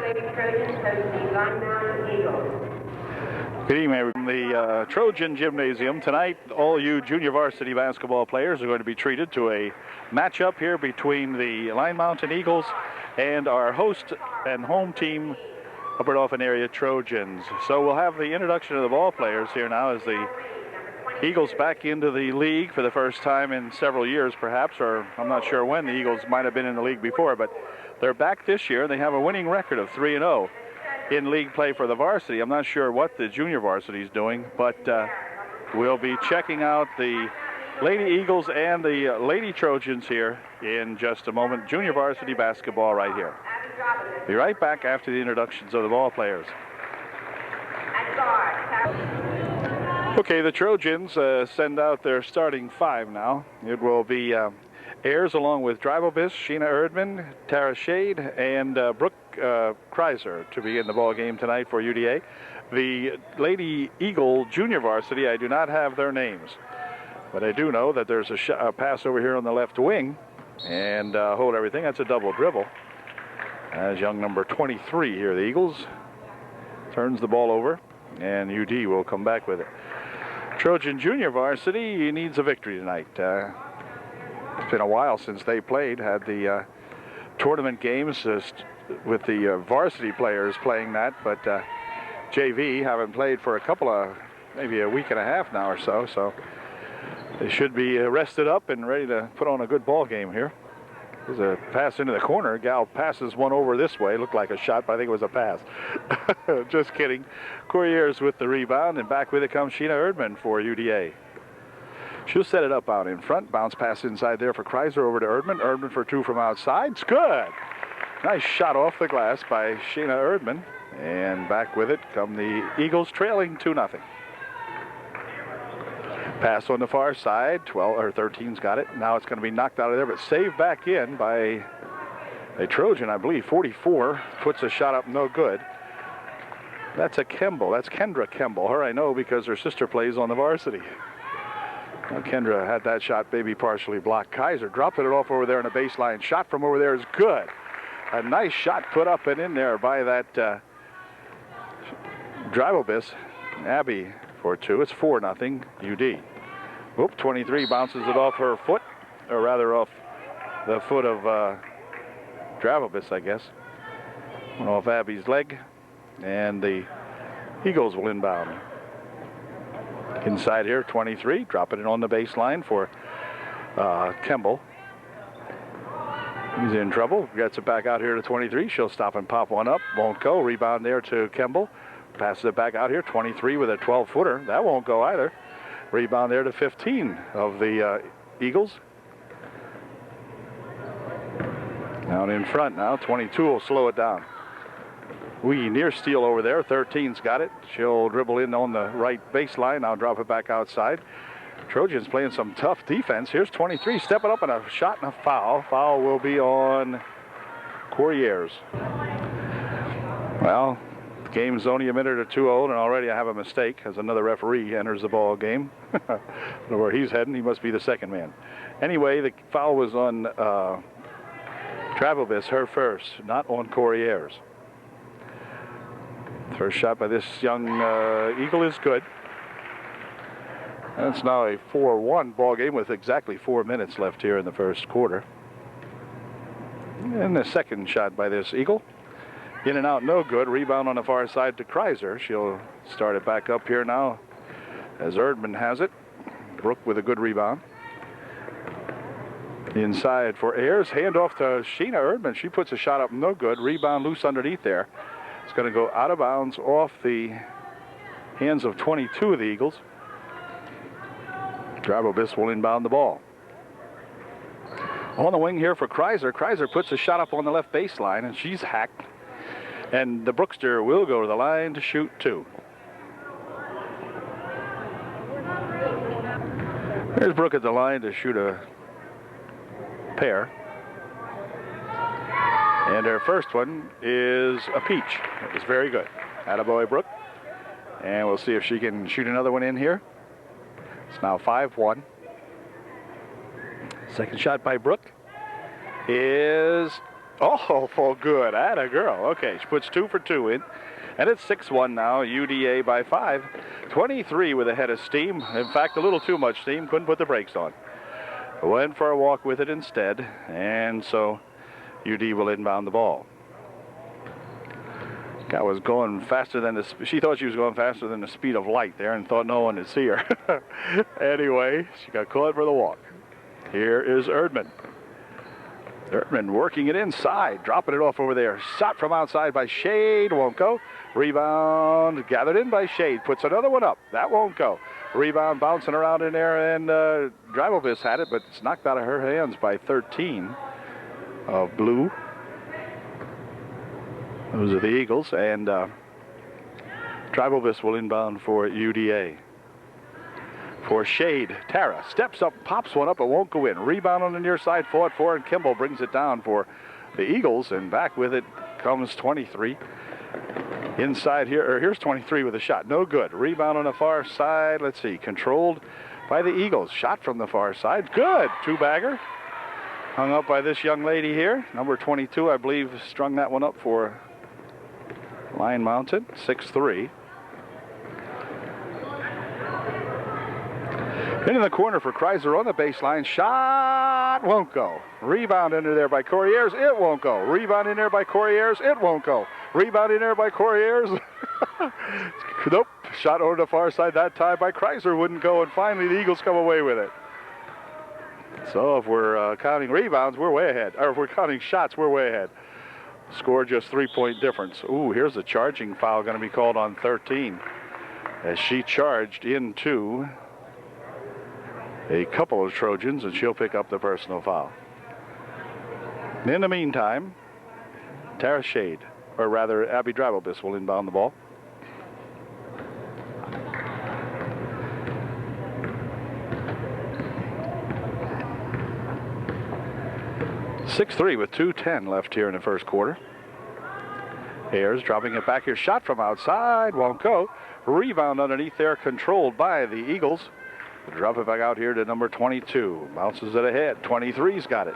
Lady Trojans host the Line Mountain Eagles. Good evening, everyone. From the Trojan Gymnasium tonight, all you junior varsity basketball players are going to be treated to a matchup here between the Line Mountain Eagles and our host and home team, Upper Dauphin area Trojans. So we'll have the introduction of the ball players here now as the Eagles back into the league for the first time in several years, perhaps, or I'm not sure when. The Eagles might have been in the league before, but they're back this year. They have a winning record of 3-0 in league play for the varsity. I'm not sure what the junior varsity is doing, but we'll be checking out the Lady Eagles and the Lady Trojans here in just a moment. Junior varsity basketball right here. Be right back after the introductions of the ball players. Okay, the Trojans send out their starting five now. It will be Ayers along with Drivobis, Sheena Erdman, Tara Shade, and Brooke Kreiser to be in the ball game tonight for UDA. The Lady Eagle Junior Varsity, I do not have their names, but I do know that there's a pass over here on the left wing, and hold everything. That's a double dribble. As young number 23 here, the Eagles turns the ball over, and UD will come back with it. Trojan Junior Varsity needs a victory tonight. It's been a while since they played, had the tournament games with the varsity players playing that, but JV haven't played for a couple of, maybe a week and a half now or so, so they should be rested up and ready to put on a good ball game here. There's a pass into the corner. Gal passes one over this way. Looked like a shot, but I think it was a pass. Just kidding. Couriers with the rebound, and back with it comes Sheena Erdman for UDA. She'll set it up out in front. Bounce pass inside there for Kreiser over to Erdman. Erdman for two from outside. It's good. Nice shot off the glass by Sheena Erdman. And back with it come the Eagles, trailing 2-0. Pass on the far side. 13's got it. Now it's going to be knocked out of there, but saved back in by a Trojan, I believe. 44 puts a shot up, no good. That's a Kemble. That's Kendra Kemble. Her I know because her sister plays on the varsity. Now Kendra had that shot maybe partially blocked. Kaiser dropping it off over there on the baseline. Shot from over there is good. A nice shot put up and in there by that Drivobis. Abby for two. It's 4-0 UD. Whoop, 23 bounces it off her foot, or rather off the foot of Drivobis, I guess. Went off Abby's leg, and the Eagles will inbound. Inside here, 23, dropping it on the baseline for Kemble. He's in trouble, gets it back out here to 23. She'll stop and pop one up, won't go. Rebound there to Kemble. Passes it back out here, 23 with a 12-footer. That won't go either. Rebound there to 15 of the Eagles. Out in front now, 22 will slow it down. Near steal over there, 13's got it. She'll dribble in on the right baseline, now drop it back outside. Trojans playing some tough defense. Here's 23, stepping up and a shot and a foul. Foul will be on Couriers. Well, the game's only a minute or two old, and already I have a mistake as another referee enters the ball game. Where he's heading, he must be the second man. Anyway, the foul was on Drivobis, her first, not on Couriers. First shot by this young Eagle is good. And it's now a 4-1 ball game with exactly 4 minutes left here in the first quarter. And the second shot by this Eagle. In and out, no good. Rebound on the far side to Kreiser. She'll start it back up here now as Erdman has it. Brooke with a good rebound. Inside for Ayers. Handoff to Sheena Erdman. She puts a shot up, no good. Rebound loose underneath there. It's going to go out of bounds off the hands of 22 of the Eagles. Drivobis will inbound the ball. On the wing here for Kreiser. Kreiser puts a shot up on the left baseline, and she's hacked. And the Brookster will go to the line to shoot two. There's Brooke at the line to shoot a pair. And her first one is a peach. It was very good. Attaboy, Brooke. And we'll see if she can shoot another one in here. It's now 5-1. Second shot by Brooke is Oh, for good. Atta girl. Okay, she puts 2 for 2 in. And it's 6-1 now, UDA by 5. 23 with a head of steam. In fact, a little too much steam. Couldn't put the brakes on. Went for a walk with it instead. And so UD will inbound the ball. Guy was going faster than she thought she was going faster than the speed of light there and thought no one would see her. Anyway, she got caught for the walk. Here is Erdman. Erdman working it inside, dropping it off over there. Shot from outside by Shade, won't go. Rebound gathered in by Shade, puts another one up. That won't go. Rebound bouncing around in there, and Drivelvis had it, but it's knocked out of her hands by 13 of blue. Those are the Eagles, and Drivelvis will inbound for UDA. For Shade, Tara steps up, pops one up, it won't go in. Rebound on the near side, fought for, and Kimball brings it down for the Eagles, and back with it comes 23. Inside here, or here's 23 with a shot, no good. Rebound on the far side, let's see, controlled by the Eagles. Shot from the far side, good, two-bagger. Hung up by this young lady here, number 22, I believe, strung that one up for Lion Mountain, 6-3. Into the corner for Kreiser on the baseline. Shot won't go. Rebound into there by Corriers. It won't go. Rebound in there by Corriers. It won't go. Rebound in there by Corriers. Nope. Shot over the far side that time by Kreiser. Wouldn't go. And finally the Eagles come away with it. So if we're counting rebounds, we're way ahead. Or if we're counting shots, we're way ahead. Score just 3-point difference. Ooh, here's a charging foul going to be called on 13. As she charged into a couple of Trojans, and she'll pick up the personal foul. In the meantime, Tara Shade, or rather Abby Drivelvis, will inbound the ball. (6-3) with 2:10 left here in the first quarter. Ayers dropping it back here. Shot from outside, won't go. Rebound underneath there, controlled by the Eagles. Drop it back out here to number 22. Bounces it ahead. 23's got it.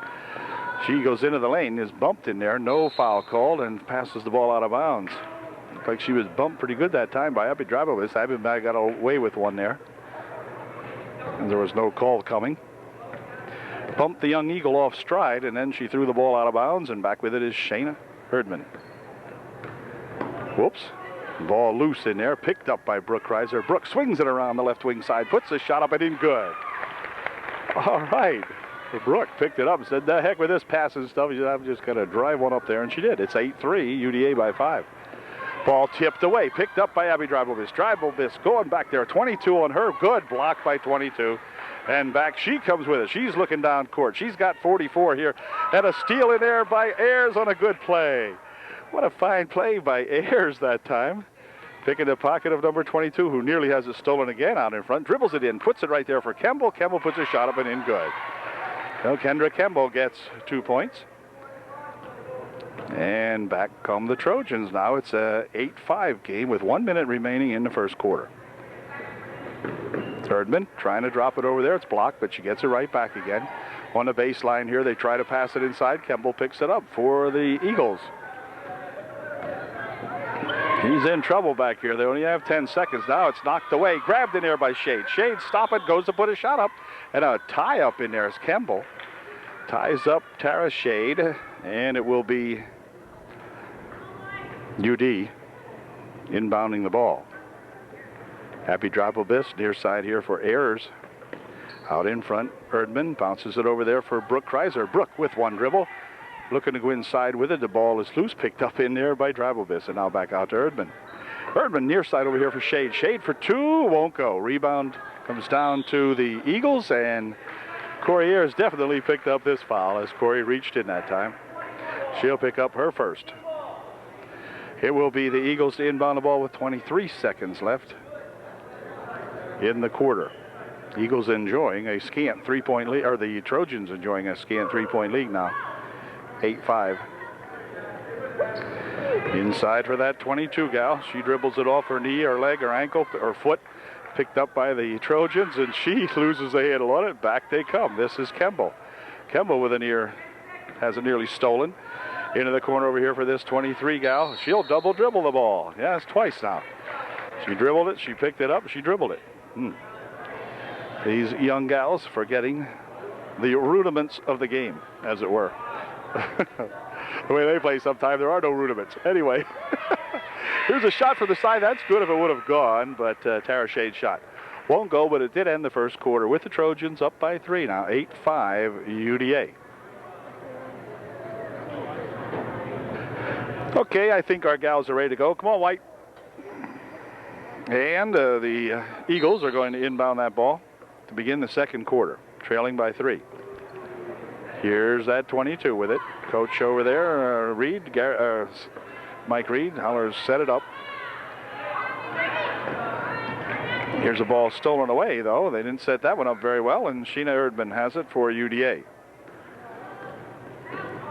She goes into the lane, is bumped in there. No foul called, and passes the ball out of bounds. Looks like she was bumped pretty good that time by Abby Drivelvis. Abby got away with one there. And there was no call coming. Bumped the young Eagle off stride, and then she threw the ball out of bounds, and back with it is Shayna Erdman. Whoops. Ball loose in there, picked up by Brooke Kreiser. Brooke swings it around the left wing side, puts a shot up and in good. All right. Brooke picked it up and said, the heck with this passing stuff. I'm just going to drive one up there, and she did. It's 8-3, UDA by 5. Ball tipped away, picked up by Abby Drivelvis. Drivelvis going back there, 22 on her. Good block by 22. And back she comes with it. She's looking down court. She's got 44 here. And a steal in there by Ayers on a good play. What a fine play by Ayers that time. Picking the pocket of number 22, who nearly has it stolen again out in front. Dribbles it in, puts it right there for Kemble. Kemble puts a shot up and in good. So Kendra Kemble gets 2 points. And back come the Trojans now. It's a 8-5 game with 1 minute remaining in the first quarter. Erdman trying to drop it over there. It's blocked, but she gets it right back again. On the baseline here, they try to pass it inside. Kemble picks it up for the Eagles. He's in trouble back here. They only have 10 seconds now. It's knocked away. Grabbed in there by Shade. Shade, stop it, goes to put a shot up. And a tie up in there is Kemble. Ties up Tara Shade. And it will be UD inbounding the ball. Happy Drivelvis, near side here for Ayers. Out in front, Erdman bounces it over there for Brooke Kreiser. Brooke with one dribble. Looking to go inside with it. The ball is loose, picked up in there by Drivelvis, and now back out to Erdman. Erdman near side over here for Shade. Shade for 2, won't go. Rebound comes down to the Eagles, and Corey Ayers definitely picked up this foul as Corey reached in that time. She'll pick up her first. It will be the Eagles to inbound the ball with 23 seconds left in the quarter. Eagles enjoying a scant 3-point lead, or the Trojans enjoying a scant 3-point lead now. 8-5. Inside for that 22 gal. She dribbles it off her knee or leg or ankle or foot. Picked up by the Trojans, and she loses the handle on it. Back they come. This is Kemble. Kemble with has it nearly stolen. Into the corner over here for this 23 gal. She'll double dribble the ball. Yes, twice now. She dribbled it, she picked it up, she dribbled it. These young gals forgetting the rudiments of the game, as it were. The way they play sometimes, there are no rudiments. Anyway, here's a shot from the side. That's good if it would have gone, but Tara Shade's shot won't go, but it did end the first quarter with the Trojans up by 3 now, 8-5 UDA. Okay, I think our gals are ready to go. Come on, White. And the Eagles are going to inbound that ball to begin the second quarter, trailing by 3. Here's that 22 with it. Coach over there, Mike Reed, hollers, set it up. Here's a ball stolen away, though. They didn't set that one up very well, and Sheena Erdman has it for UDA.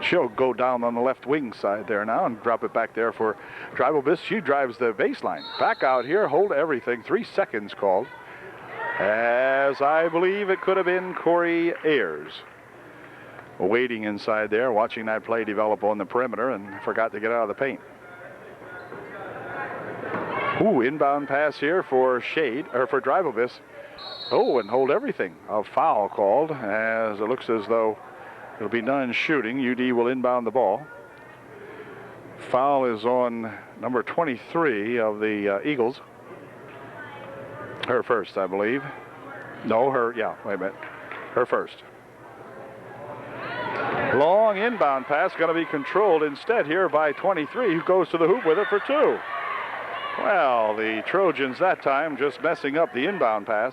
She'll go down on the left wing side there now and drop it back there for Drive-O-Bis. She drives the baseline. Back out here, hold everything. 3 seconds called. As I believe it could have been Corey Ayers. Waiting inside there, watching that play develop on the perimeter, and forgot to get out of the paint. Inbound pass here for Drive-O-Bis. And hold everything. A foul called, as it looks as though it'll be done shooting. UD will inbound the ball. Foul is on number 23 of the Eagles. Her first, I believe. No, wait a minute. Her first. Long inbound pass going to be controlled instead here by 23, who goes to the hoop with it for 2. Well, the Trojans that time just messing up the inbound pass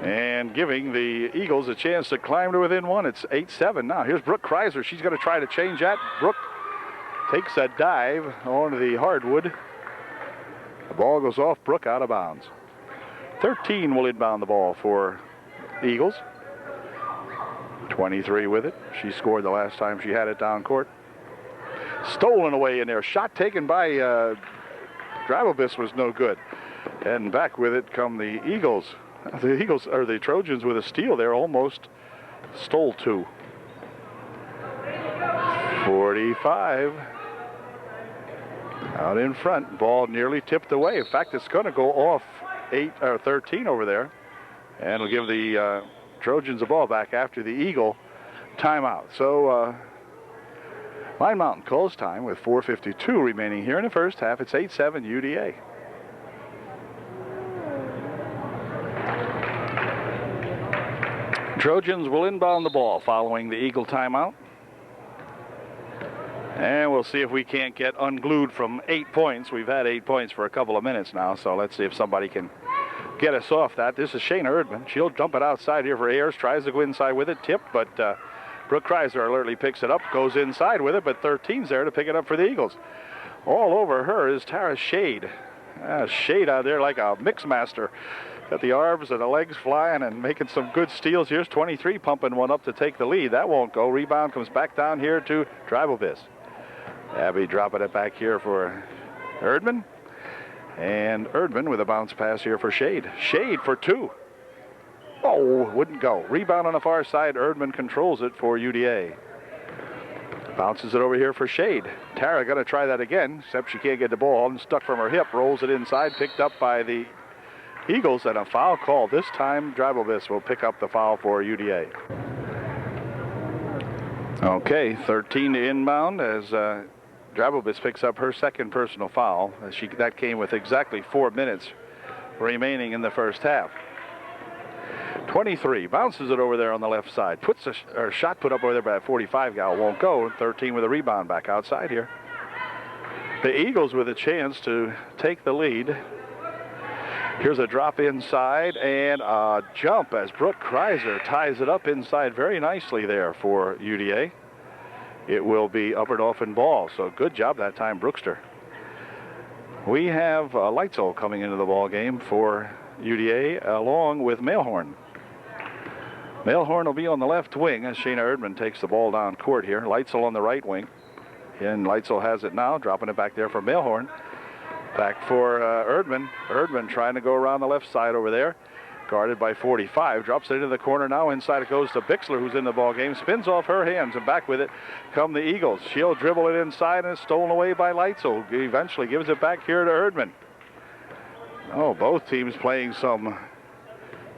and giving the Eagles a chance to climb to within 1. It's 8-7 now. Here's Brooke Kreiser. She's going to try to change that. Brooke takes a dive onto the hardwood. The ball goes off. Brooke out of bounds. 13 will inbound the ball for the Eagles. 23 with it. She scored the last time she had it down court. Stolen away in there. Shot taken by Drive-O-Bis was no good. And back with it come the Eagles. The Trojans with a steal there, almost stole 2. 45. Out in front. Ball nearly tipped away. In fact, it's going to go off 13 over there. And it'll give the Trojans the ball back after the Eagle timeout. So Line Mountain calls time with 4:52 remaining here in the first half. It's 8-7 UDA. Trojans will inbound the ball following the Eagle timeout. And we'll see if we can't get unglued from 8 points. We've had 8 points for a couple of minutes now, so let's see if somebody can get us off that. This is Shayna Erdman. She'll jump it outside here for Ayers. Tries to go inside with it. Tipped, but Brooke Kreiser alertly picks it up. Goes inside with it, but 13's there to pick it up for the Eagles. All over her is Tara Shade. Shade out there like a mix master. Got the arms and the legs flying and making some good steals. Here's 23 pumping one up to take the lead. That won't go. Rebound comes back down here to Drive-O-Bis. Abby dropping it back here for Erdman. And Erdman with a bounce pass here for Shade. Shade for 2. Wouldn't go. Rebound on the far side. Erdman controls it for UDA. Bounces it over here for Shade. Tara going to try that again, except she can't get the ball. And stuck from her hip. Rolls it inside. Picked up by the Eagles, and a foul call. This time, Drive-O-Bis will pick up the foul for UDA. Okay, 13 to inbound as Drive-O-Bis picks up her second personal foul. That came with exactly 4 minutes remaining in the first half. 23 bounces it over there on the left side. Puts a shot put up over there by a 45 gal. Won't go. 13 with a rebound back outside here. The Eagles with a chance to take the lead. Here's a drop inside and a jump as Brooke Kreiser ties it up inside very nicely there for UDA. It will be up and off in ball, so good job that time, Brookster. We have Leitzel coming into the ball game for UDA along with Mailhorn. Mailhorn will be on the left wing as Shayna Erdman takes the ball down court here. Leitzel on the right wing. And Leitzel has it now, dropping it back there for Mailhorn. Back for Erdman. Erdman trying to go around the left side over there. Guarded by 45. Drops it into the corner now. Inside it goes to Bixler, who's in the ball game. Spins off her hands, and back with it come the Eagles. She'll dribble it inside, and it's stolen away by Leitzel. Eventually gives it back here to Erdman. Oh, both teams playing some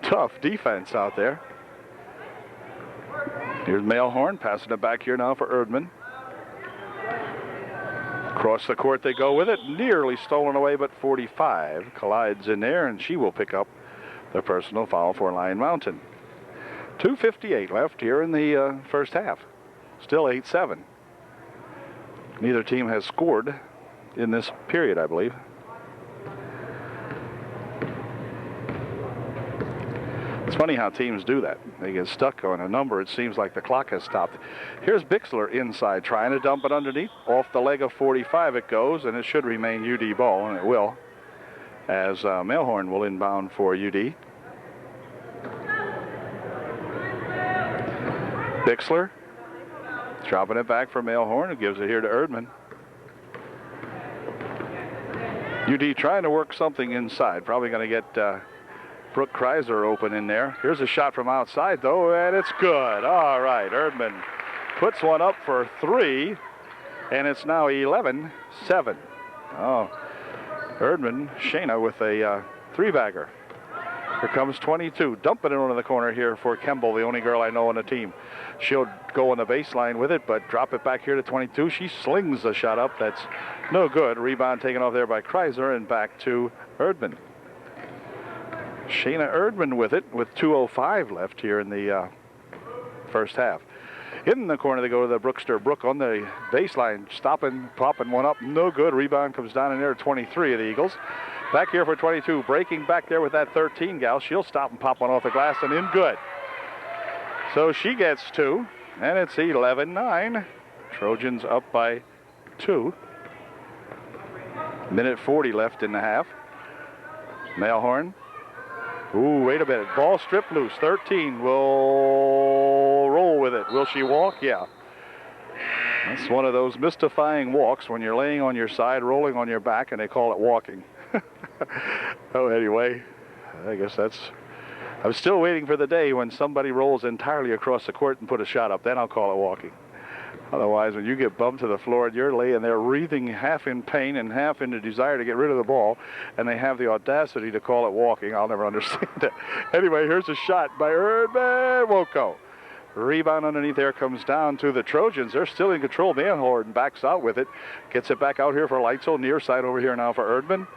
tough defense out there. Here's Mailhorn passing it back here now for Erdman. Across the court they go with it. Nearly stolen away, but 45 collides in there, and she will pick up the personal foul for Lyon Mountain. 2:58 left here in the first half. Still 8-7. Neither team has scored in this period, I believe. It's funny how teams do that. They get stuck on a number. It seems like the clock has stopped. Here's Bixler inside, trying to dump it underneath. Off the leg of 45 it goes, and it should remain UD ball, and it will, as Mailhorn will inbound for UD. Bixler dropping it back for Mailhorn, who gives it here to Erdman. UD trying to work something inside. Probably going to get Brooke Kreiser open in there. Here's a shot from outside, though, and it's good. All right, Erdman puts one up for 3, and it's now 11-7. Oh, Erdman, Shayna with a 3-bagger. Here comes 22, dumping it into the corner here for Kemble, the only girl I know on the team. She'll go on the baseline with it, but drop it back here to 22. She slings the shot up. That's no good. Rebound taken off there by Kreiser, and back to Erdman. Shayna Erdman with it, with 2:05 left here in the first half. In the corner they go to the Brookster. Brooke on the baseline, stopping, popping one up, no good. Rebound comes down in there at 23 of the Eagles. Back here for 22, breaking back there with that 13 gal. She'll stop and pop one off the glass, and in good. So she gets 2, and it's 11-9. Trojans up by 2. Minute 40 left in the half. Mailhorn. Ooh, wait a minute. Ball stripped loose. 13 will roll with it. Will she walk? Yeah. That's one of those mystifying walks when you're laying on your side, rolling on your back, and they call it walking. Oh, anyway, I guess that's... I'm still waiting for the day when somebody rolls entirely across the court and put a shot up. Then I'll call it walking. Otherwise, when you get bumped to the floor and you're laying there wreathing half in pain and half in the desire to get rid of the ball, and they have the audacity to call it walking, I'll never understand it. Anyway, here's a shot by Erdman. Won't go. Rebound underneath there comes down to the Trojans. They're still in control. Mailhorn backs out with it. Gets it back out here for Leitzel. Near side over here now for Erdman.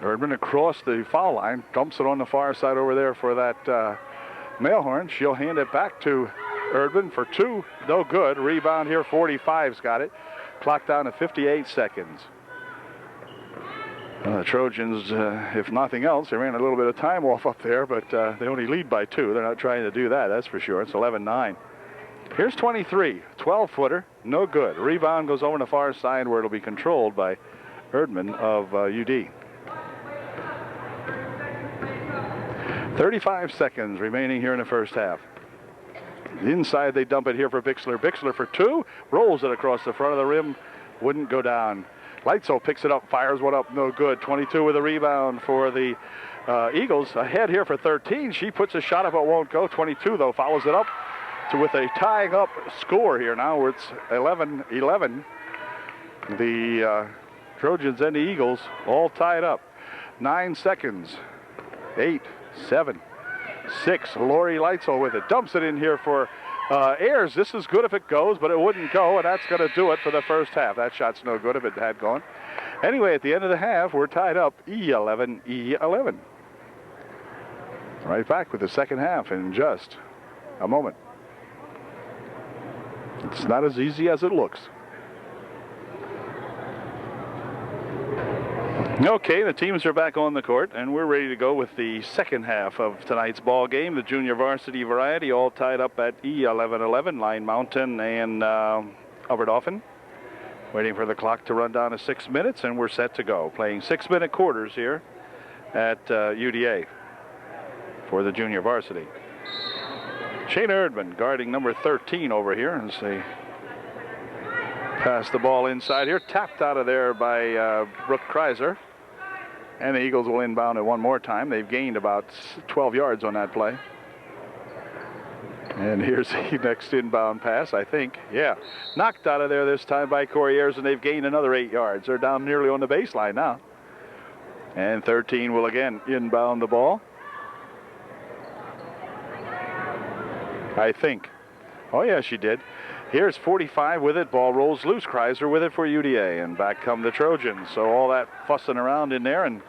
Erdman across the foul line. Dumps it on the far side over there for that Mailhorn. She'll hand it back to Erdman for 2, no good. Rebound here, 45's got it. Clock down to 58 seconds. The Trojans, if nothing else, they ran a little bit of time off up there, but they only lead by 2. They're not trying to do that, that's for sure. It's 11-9. Here's 23, 12-footer, no good. Rebound goes over on the far side where it'll be controlled by Erdman of UD. 35 seconds remaining here in the first half. Inside they dump it here for Bixler. Bixler for 2, rolls it across the front of the rim, wouldn't go down. Leitzel picks it up, fires one up, no good. 22 with a rebound for the Eagles. Ahead here for 13. She puts a shot up, it won't go. 22 though, follows it up with a tying up score here now where it's 11-11. The Trojans and the Eagles all tied up. 9 seconds. 8, 7, 6. Lori Leitzel with it. Dumps it in here for Ayers. This is good if it goes, but it wouldn't go, and that's going to do it for the first half. That shot's no good if it had gone. Anyway, at the end of the half, we're tied up 11-11. Right back with the second half in just a moment. It's not as easy as it looks. Okay, the teams are back on the court, and we're ready to go with the second half of tonight's ball game. The junior varsity variety all tied up at 11-11. Lyon Mountain and Dauphin. Waiting for the clock to run down to 6 minutes, and we're set to go. Playing 6-minute quarters here at UDA for the junior varsity. Shayna Erdman guarding number 13 over here as they pass the ball inside here. Tapped out of there by Brooke Kreiser. And the Eagles will inbound it one more time. They've gained about 12 yards on that play. And here's the next inbound pass, I think. Yeah, knocked out of there this time by Corey Ayers, and they've gained another 8 yards. They're down nearly on the baseline now. And 13 will again inbound the ball. I think. Oh, yeah, she did. Here's 45 with it. Ball rolls loose. Kreiser with it for UDA. And back come the Trojans. So all that fussing around in there, and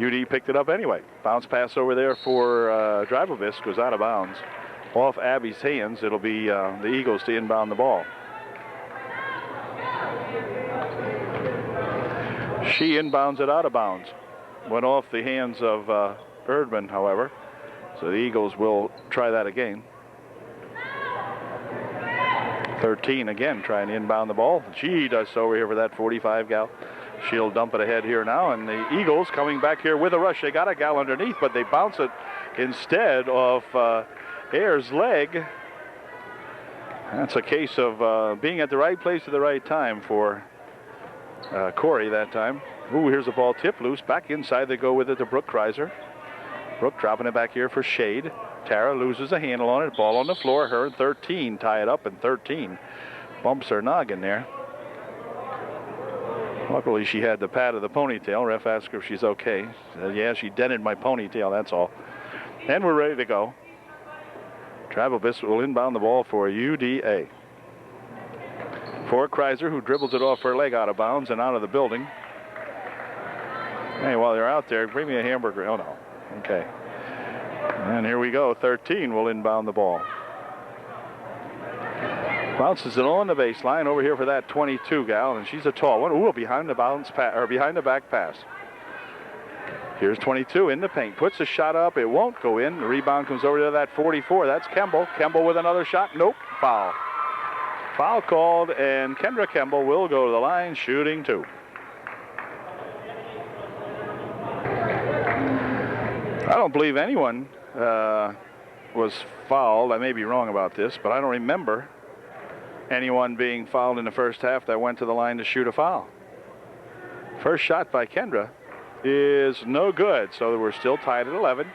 UD picked it up anyway. Bounce pass over there for Drivovic goes out of bounds. Off Abby's hands. It'll be the Eagles to inbound the ball. She inbounds it out of bounds. Went off the hands of Erdman, however. So the Eagles will try that again. 13 again trying to inbound the ball. She does so over here for that 45 gal. She'll dump it ahead here now, and the Eagles coming back here with a rush. They got a gal underneath, but they bounce it instead of Ayers' leg. That's a case of being at the right place at the right time for Corey that time. Ooh, here's the ball tip loose. Back inside they go with it to Brooke Kreiser. Brooke dropping it back here for Shade. Tara loses a handle on it. Ball on the floor. Her and 13 tie it up, and 13 bumps her noggin there. Luckily, she had the pad of the ponytail. Ref asked her if she's okay. She said, yeah, she dented my ponytail, that's all. And we're ready to go. Travelbis will inbound the ball for UDA. For Kreiser, who dribbles it off her leg out of bounds and out of the building. Hey, while you're out there, bring me a hamburger. Oh, no. Okay. And here we go. 13 will inbound the ball. Bounces it on the baseline over here for that 22 gal, and she's a tall one. Ooh, behind the behind the back pass. Here's 22 in the paint. Puts a shot up. It won't go in. The rebound comes over to that 44. That's Kemble. Kemble with another shot. Nope. Foul. Foul called, and Kendra Kemble will go to the line shooting 2. I don't believe anyone was fouled. I may be wrong about this, but I don't remember anyone being fouled in the first half that went to the line to shoot a foul. First shot by Kendra is no good, so we're still tied at 11.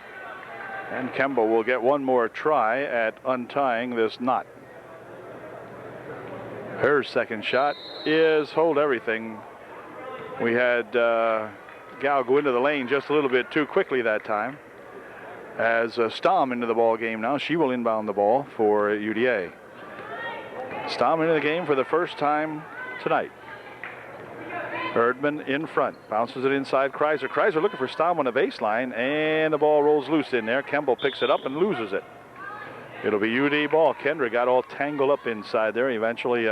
And Kemble will get one more try at untying this knot. Her second shot is hold everything. We had Gal go into the lane just a little bit too quickly that time. As Stom into the ball game now, she will inbound the ball for UDA. Stom into the game for the first time tonight. Erdman in front, bounces it inside Kreiser. Kreiser looking for Stom on the baseline, and the ball rolls loose in there. Kemble picks it up and loses it. It'll be UD ball. Kendra got all tangled up inside there. Eventually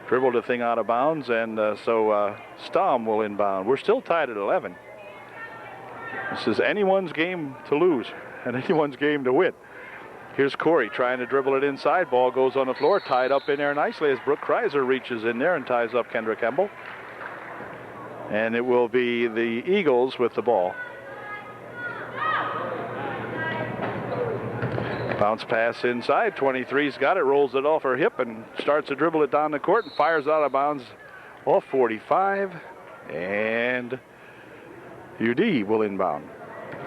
dribbled the thing out of bounds, and so Stom will inbound. We're still tied at 11. This is anyone's game to lose and anyone's game to win. Here's Corey trying to dribble it inside. Ball goes on the floor, tied up in there nicely as Brooke Kreiser reaches in there and ties up Kendra Kemble. And it will be the Eagles with the ball. Bounce pass inside. 23's got it, rolls it off her hip and starts to dribble it down the court and fires out of bounds off 45. And UD will inbound.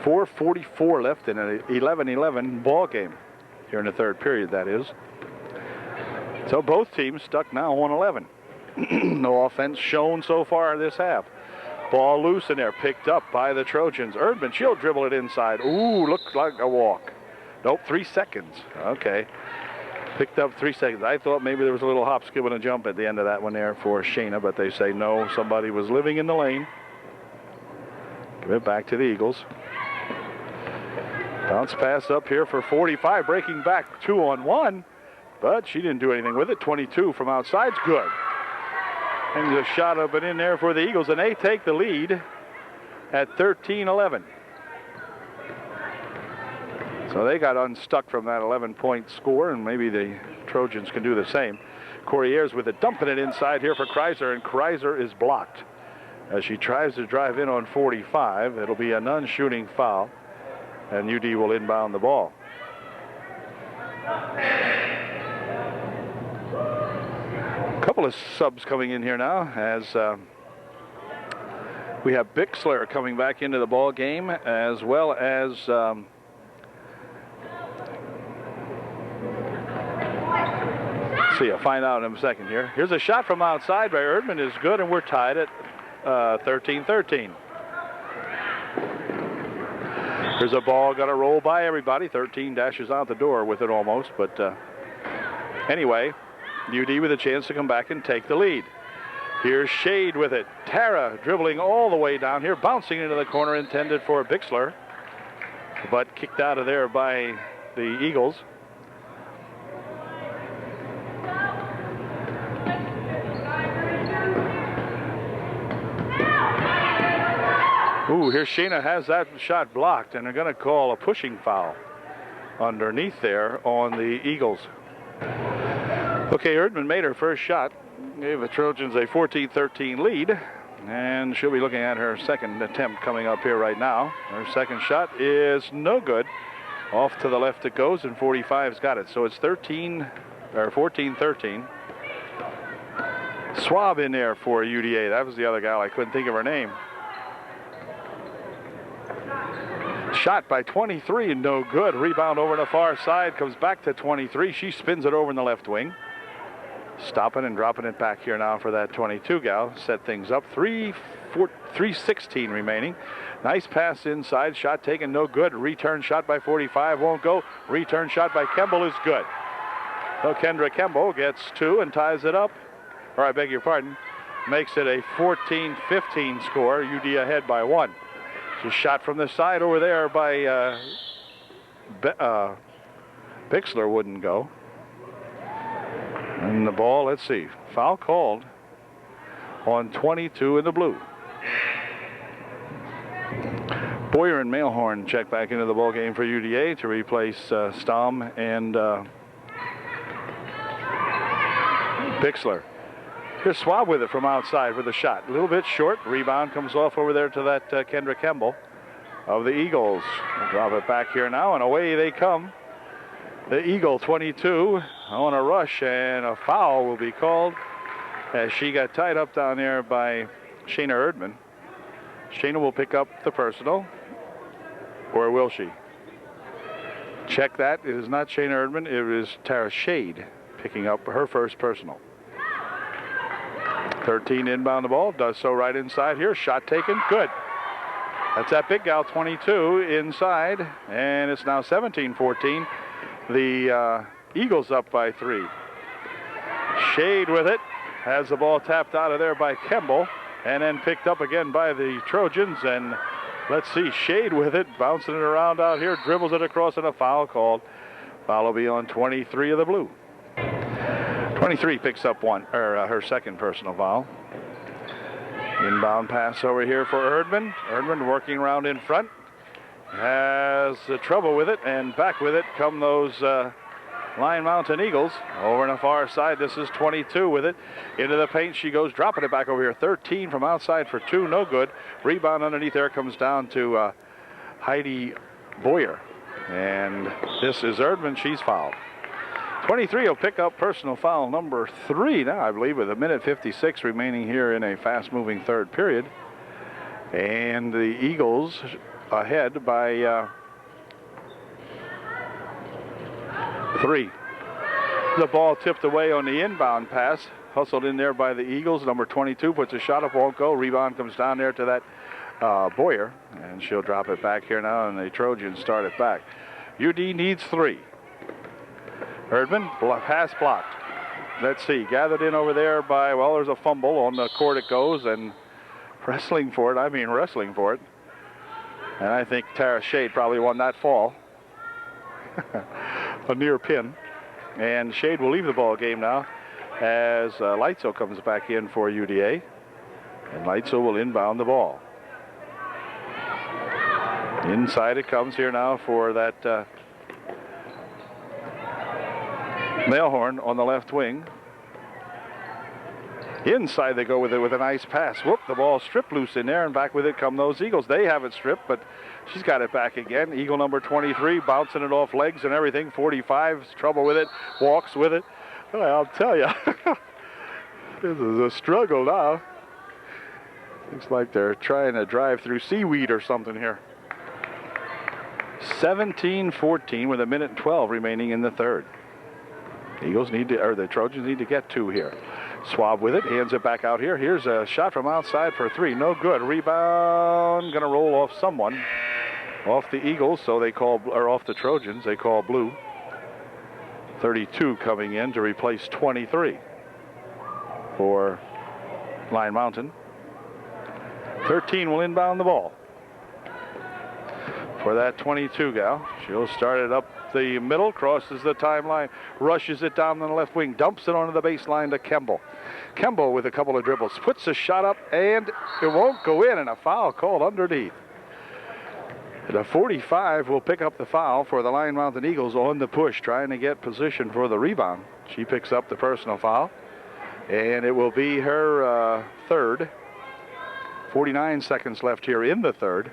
4:44 left in an 11-11 ball game here in the third period, that is. So both teams stuck now on 11. No offense shown so far this half. Ball loose in there, picked up by the Trojans. Erdman, she'll dribble it inside. Ooh, looked like a walk. Nope, 3 seconds. Okay. Picked up 3 seconds. I thought maybe there was a little hop, skip, and a jump at the end of that one there for Shayna, but they say no, somebody was living in the lane. Give it back to the Eagles. Bounce pass up here for 45, breaking back 2-on-1, but she didn't do anything with it. 22 from outside's good. And the shot up and in there for the Eagles, and they take the lead at 13-11. So they got unstuck from that 11-point score, and maybe the Trojans can do the same. Corey Ayers with it, dumping it inside here for Kreiser, and Kreiser is blocked. As she tries to drive in on 45, it'll be a non-shooting foul, and UD will inbound the ball. A couple of subs coming in here now as We have Bixler coming back into the ball game, as well as see, I'll find out in a second here. Here's a shot from outside by Erdman, is good, and we're tied at 13-13. Here's a ball going to roll by everybody. 13 dashes out the door with it almost, but anyway, UD with a chance to come back and take the lead. Here's Shade with it. Tara dribbling all the way down here, bouncing into the corner intended for Bixler, but kicked out of there by the Eagles. Ooh, here Sheena has that shot blocked, and they're going to call a pushing foul underneath there on the Eagles. Okay, Erdman made her first shot, gave the Trojans a 14-13 lead, and she'll be looking at her second attempt coming up here right now. Her second shot is no good. Off to the left it goes, and 45's got it. So it's 14-13. Swab in there for UDA. That was the other gal. I couldn't think of her name. Shot by 23 and no good. Rebound over the far side, comes back to 23. She spins it over in the left wing. Stopping and dropping it back here now for that 22 gal. Set things up. 3:16 remaining. Nice pass inside. Shot taken, no good. Return shot by 45 won't go. Return shot by Kemble is good. So Kendra Kemble gets 2 and ties it up. Or I beg your pardon. Makes it a 14-15 score. UD ahead by 1. Just shot from the side over there by Bixler wouldn't go. And the ball, let's see, foul called on 22 in the blue. Boyer and Mailhorn check back into the ball game for UDA to replace Stom and Bixler. Here's Swab with it from outside with a shot. A little bit short. Rebound comes off over there to that Kendra Kemble of the Eagles. We'll drop it back here now, and away they come. The Eagle 22 on a rush, and a foul will be called as she got tied up down there by Shayna Erdman. Shayna will pick up the personal, or will she? Check that. It is not Shayna Erdman. It is Tara Shade picking up her first personal. 13 inbound the ball, does so right inside here. Shot taken, good. That's that big gal, 22 inside, and it's now 17-14. The Eagles up by 3. Shade with it, has the ball tapped out of there by Kemble, and then picked up again by the Trojans. And let's see, Shade with it, bouncing it around out here, dribbles it across, and a foul called. Foul will be on 23 of the blue. 23 picks up her second personal foul. Inbound pass over here for Erdman. Erdman working around in front. Has trouble with it, and back with it come those Lion Mountain Eagles. Over on the far side, this is 22 with it. Into the paint she goes, dropping it back over here. 13 from outside for 2, no good. Rebound underneath there comes down to Heidi Boyer. And this is Erdman, she's fouled. 23 will pick up personal foul number 3 now, I believe, with 1:56 remaining here in a fast-moving third period. And the Eagles ahead by 3. The ball tipped away on the inbound pass. Hustled in there by the Eagles. Number 22 puts a shot up, won't go. Rebound comes down there to that Boyer. And she'll drop it back here now, and the Trojans start it back. UD needs 3. Erdman, pass blocked. Let's see, gathered in over there by, well, there's a fumble. On the court it goes, and wrestling for it. And I think Tara Shade probably won that fall. A near pin. And Shade will leave the ball game now as Leitzel comes back in for UDA. And Leitzel will inbound the ball. Inside it comes here now for that Mailhorn on the left wing. Inside they go with it with a nice pass. Whoop, the ball stripped loose in there, and back with it come those Eagles. They have it stripped, but she's got it back again. Eagle number 23, bouncing it off legs and everything. 45's trouble with it, walks with it. I'll tell you, this is a struggle now. Looks like they're trying to drive through seaweed or something here. 17-14 with 1:12 remaining in the third. The Trojans need to get 2 here. Swab with it, hands it back out here. Here's a shot from outside for 3. No good. Rebound, gonna roll off someone. Off the Eagles, so they call, or off the Trojans, they call blue. 32 coming in to replace 23 for Line Mountain. 13 will inbound the ball for that 22 gal. She'll start it up the middle, crosses the timeline, rushes it down the left wing, dumps it onto the baseline to Kemble. Kemble with a couple of dribbles, puts a shot up, and it won't go in, and a foul called underneath. The 45 will pick up the foul for the Line Mountain Eagles on the push, trying to get position for the rebound. She picks up the personal foul, and it will be her third. 49 seconds left here in the third.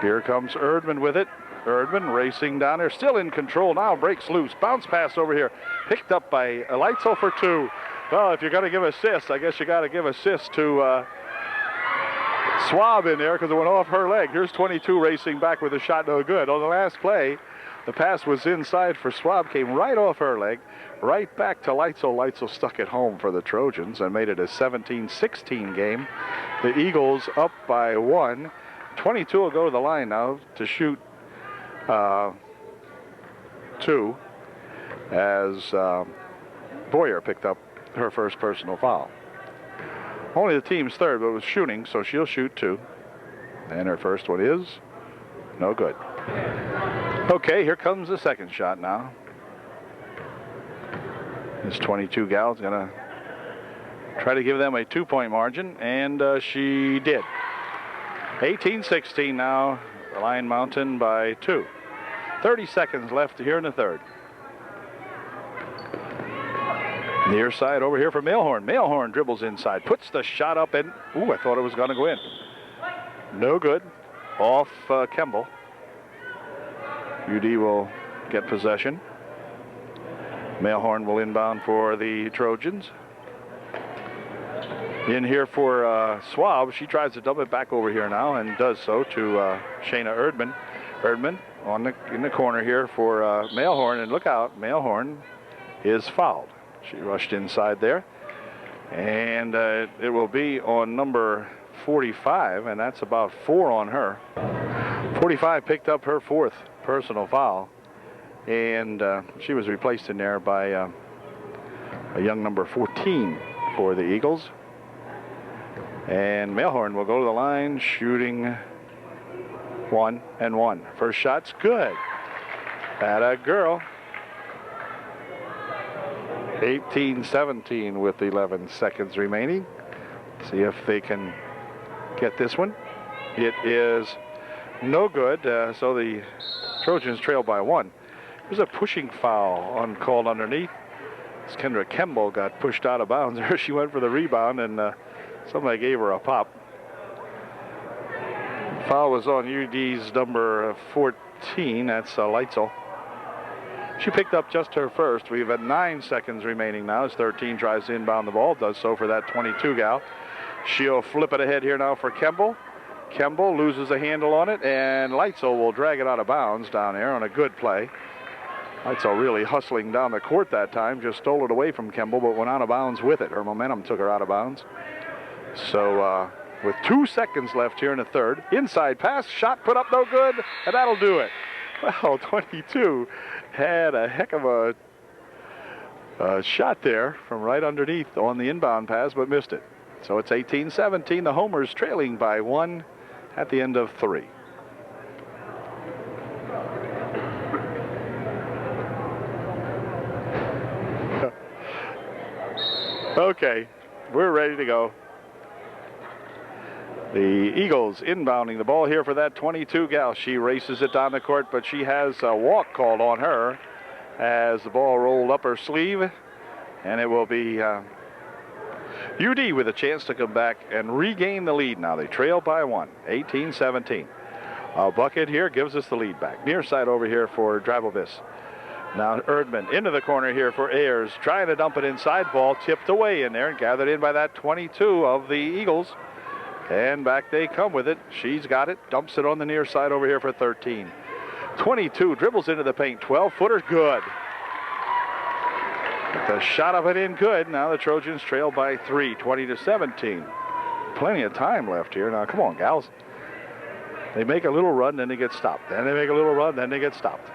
Here comes Erdman with it. Erdman racing down there, still in control now, breaks loose. Bounce pass over here, picked up by Leitzel for 2. Well, if you're going to give assists, I guess you got to give assists to Swab in there because it went off her leg. Here's 22 racing back with a shot, no good. On the last play, the pass was inside for Swab, came right off her leg, right back to Leitzel. Leitzel stuck it home for the Trojans and made it a 17-16 game. The Eagles up by 1. 22 will go to the line now to shoot 2 as Boyer picked up her first personal foul. Only the team's third, but it was shooting, so she'll shoot 2. And her first one is no good. Okay, here comes the second shot now. This 22 gal's gonna try to give them a 2-point margin, and she did. 18-16 now, Line Mountain by 2. 30 seconds left here in the third. Near side over here for Mailhorn. Mailhorn dribbles inside, puts the shot up, and I thought it was going to go in. No good. Off Kemble. UD will get possession. Mailhorn will inbound for the Trojans. In here for Swab. She tries to dump it back over here now and does so to Shayna Erdman. Erdman in the corner here for Mailhorn, and look out, Mailhorn is fouled. She rushed inside there, and it will be on number 45, and that's about 4 on her. 45 picked up her 4th personal foul, and she was replaced in there by a young number 14 for the Eagles. And Mailhorn will go to the line, shooting 1 and 1. First shot's good. Atta girl. 18-17 with 11 seconds remaining. See if they can get this one. It is no good, so the Trojans trail by 1. There's a pushing foul uncalled underneath. As Kendra Kemble got pushed out of bounds there. She went for the rebound, and somebody gave her a pop. Foul was on UD's number 14. That's Leitzel. She picked up just her first. We've got 9 seconds remaining now as 13 tries to inbound the ball. Does so for that 22 gal. She'll flip it ahead here now for Kemble. Kemble loses a handle on it, and Leitzel will drag it out of bounds down there on a good play. Leitzel really hustling down the court that time. Just stole it away from Kemble, but went out of bounds with it. Her momentum took her out of bounds. So with 2 seconds left here in the third, inside pass, shot put up, no good, and that'll do it. Well, 22 had a heck of a shot there from right underneath on the inbound pass, but missed it. So it's 18-17. The Homers trailing by 1 at the end of 3. Okay, we're ready to go. The Eagles inbounding the ball here for that 22 gal. She races it down the court, but she has a walk called on her as the ball rolled up her sleeve, and it will be UD with a chance to come back and regain the lead. Now they trail by 1, 18-17. A bucket here gives us the lead back. Near side over here for Drabovis. Now Erdman into the corner here for Ayers, trying to dump it inside. Ball tipped away in there and gathered in by that 22 of the Eagles. And back they come with it. She's got it. Dumps it on the near side over here for 13. 22 dribbles into the paint. 12-footer, good. The shot of it in, good. Now the Trojans trail by 3, 20-17. Plenty of time left here. Now, come on, gals. They make a little run, then they get stopped. Then they make a little run, then they get stopped.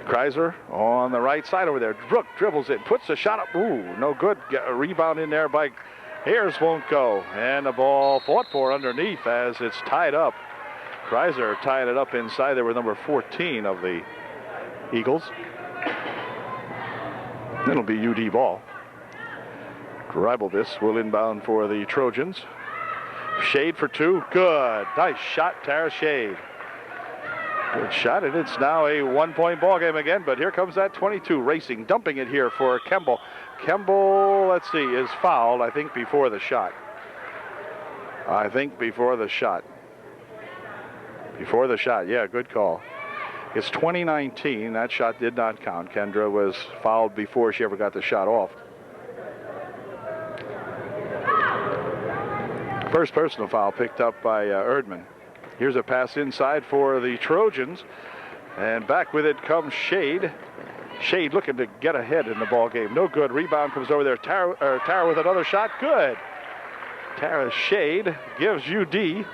Kreiser on the right side over there. Brooke dribbles it, puts the shot up. Ooh, no good. A rebound in there by Ayers, won't go. And the ball fought for underneath as it's tied up. Kreiser tied it up inside there with number 14 of the Eagles. It'll be UD ball. Dreibelvis will inbound for the Trojans. Shade for 2. Good. Nice shot, Tara Shade. Good shot, and it's now a 1-point ball game again, but here comes that 22 racing, dumping it here for Kemble. Kemble, let's see, is fouled, I think, before the shot. Before the shot, yeah, good call. It's 2019. That shot did not count. Kendra was fouled before she ever got the shot off. First personal foul picked up by Erdman. Here's a pass inside for the Trojans. And back with it comes Shade. Shade looking to get ahead in the ball game. No good. Rebound comes over there. Tara with another shot. Good. Tara Shade gives UD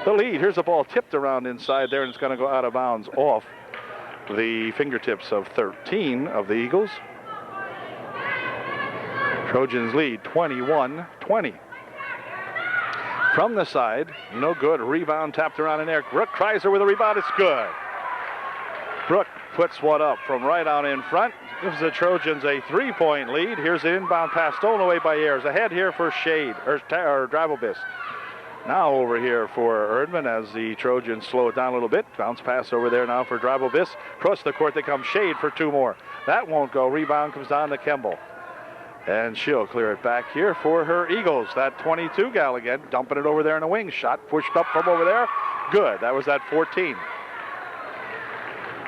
the lead. Here's the ball tipped around inside there, and it's going to go out of bounds off the fingertips of 13 of the Eagles. Trojans lead 21-20. From the side, no good. Rebound tapped around in there. Brooke Kreiser with a rebound. It's good. Brooke puts one up from right out in front. Gives the Trojans a 3-point lead. Here's the inbound pass stolen away by Ayers. Ahead here for Shade, or Dreibelvis. Now over here for Erdman as the Trojans slow it down a little bit. Bounce pass over there now for Dreibelvis. Across the court they come. Shade for 2 more. That won't go. Rebound comes down to Kemble. And she'll clear it back here for her Eagles. That 22 gal again, dumping it over there in the wing. Shot pushed up from over there. Good. That was that 14.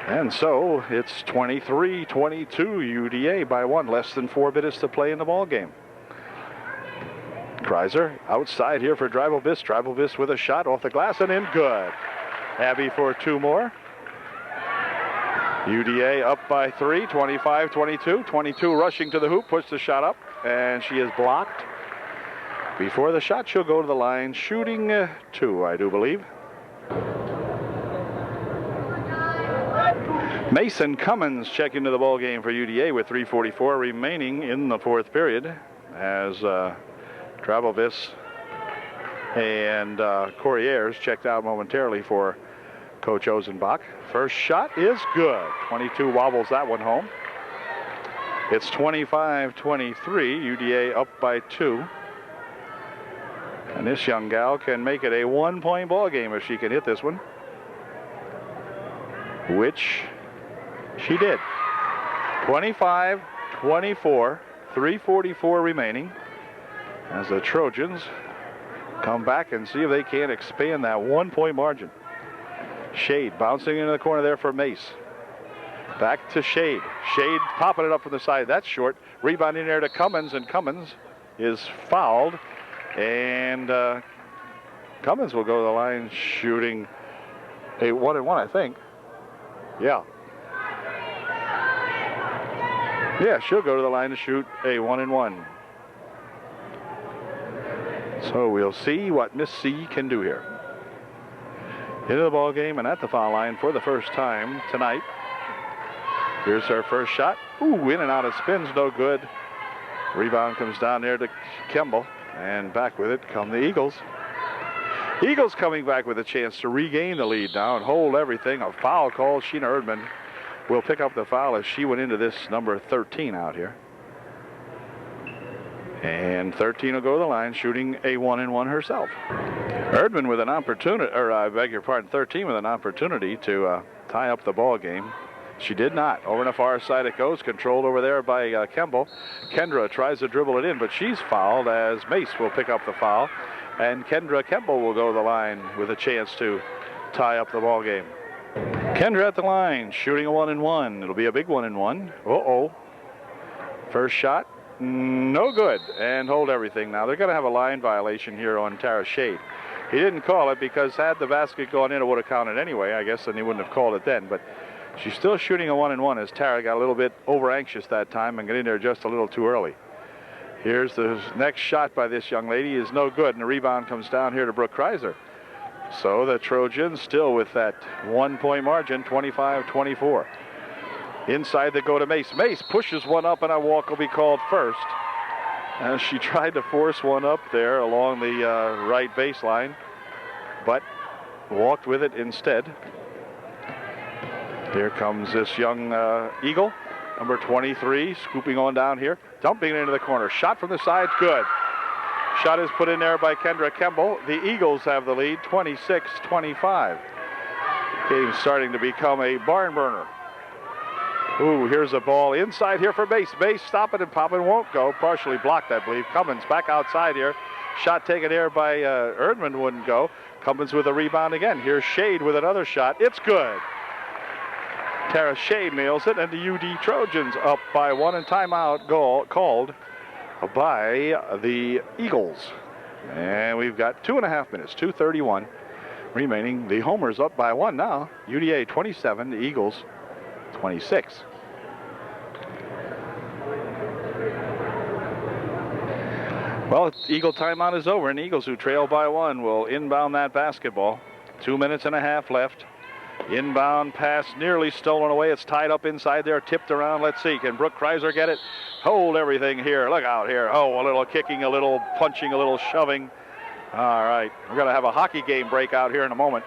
And so it's 23-22 UDA by 1. Less than 4 minutes to play in the ball game. Kreiser outside here for Dreibelvis. Dreibelvis with a shot off the glass and in. Good. Abby for 2 more. UDA up by 3, 25-22. 22 rushing to the hoop, puts the shot up, and she is blocked. Before the shot, she'll go to the line, shooting 2, I do believe. Mason Cummins check into the ball game for UDA with 3:44 remaining in the 4th period as Dreibelvis and Corey Ayers checked out momentarily for Coach Ozenbach. First shot is good. 22 wobbles that one home. It's 25-23. UDA up by 2. And this young gal can make it a 1-point ball game if she can hit this one, which she did. 25-24. 3:44 remaining as the Trojans come back and see if they can expand that 1-point margin. Shade bouncing into the corner there for Mace. Back to Shade. Shade popping it up from the side. That's short. Rebound in there to Cummins, and Cummins is fouled. And Cummins will go to the line shooting a 1-and-1, I think. Yeah. Yeah, she'll go to the line to shoot a 1-and-1. So we'll see what Miss C can do here. Into the ball game and at the foul line for the first time tonight. Here's her first shot. Ooh, in and out of spins, no good. Rebound comes down there to Kemble, and back with it come the Eagles. Eagles coming back with a chance to regain the lead now and hold everything. A foul call. Sheena Erdman will pick up the foul as she went into this number 13 out here. And 13 will go to the line, shooting a 1-and-1 herself. Erdman with an opportunity, or I beg your pardon, 13 with an opportunity to tie up the ball game. She did not. Over on the far side it goes, controlled over there by Kemble. Kendra tries to dribble it in, but she's fouled as Mace will pick up the foul. And Kendra Kemble will go to the line with a chance to tie up the ball game. Kendra at the line, shooting a 1-and-1. It'll be a big 1-and-1. Uh-oh. First shot No good, and hold everything. Now they're going to have a line violation here on Tara Shade. He didn't call it because had the basket gone in, it would have counted anyway, I guess, and he wouldn't have called it then. But she's still shooting a 1-and-1 as Tara got a little bit over anxious that time and got in there just a little too early. Here's the next shot by this young lady is no good, and the rebound comes down here to Brooke Kreiser. So the Trojans still with that 1-point margin, 25-24. Inside they go to Mace. Mace pushes one up, and a walk will be called first. As she tried to force one up there along the right baseline, but walked with it instead. Here comes this young Eagle, number 23, scooping on down here, dumping it into the corner. Shot from the side, good. Shot is put in there by Kendra Kemble. The Eagles have the lead, 26-25. Game's starting to become a barn burner. Ooh, here's a ball inside here for Mace. Mace stopping and popping, won't go. Partially blocked, I believe. Cummins back outside here. Shot taken here by Erdman, wouldn't go. Cummins with a rebound again. Here's Shade with another shot. It's good. Tara Shade nails it, and the UD Trojans up by 1, and timeout called by the Eagles. And we've got 2.5 minutes, 2:31 remaining. The Homers up by 1 now. UDA 27, the Eagles 26. Well, Eagle timeout is over, and Eagles, who trail by 1, will inbound that basketball. 2 minutes and a half left. Inbound pass nearly stolen away. It's tied up inside there, tipped around. Let's see, can Brooke Kreiser get it? Hold everything here. Look out here. Oh, a little kicking, a little punching, a little shoving. All right, we're going to have a hockey game breakout here in a moment.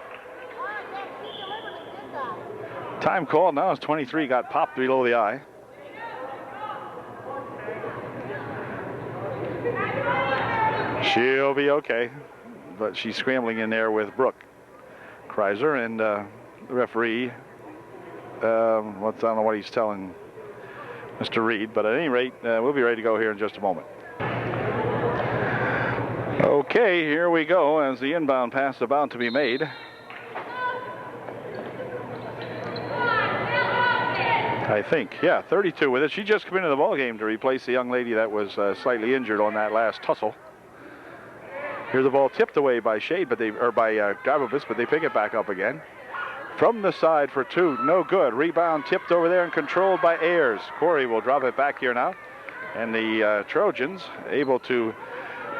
Time called now as 23 got popped below the eye. She'll be okay, but she's scrambling in there with Brooke Kreiser, and the referee, I don't know what he's telling Mr. Reed, but at any rate, we'll be ready to go here in just a moment. Okay, here we go as the inbound pass about to be made. I think, yeah, 32 with it. She just came into the ball game to replace the young lady that was slightly injured on that last tussle. Here's the ball tipped away by Shade, by Garbovitz, but they pick it back up again. From the side for 2, no good. Rebound tipped over there and controlled by Ayers. Corey will drop it back here now. And the Trojans able to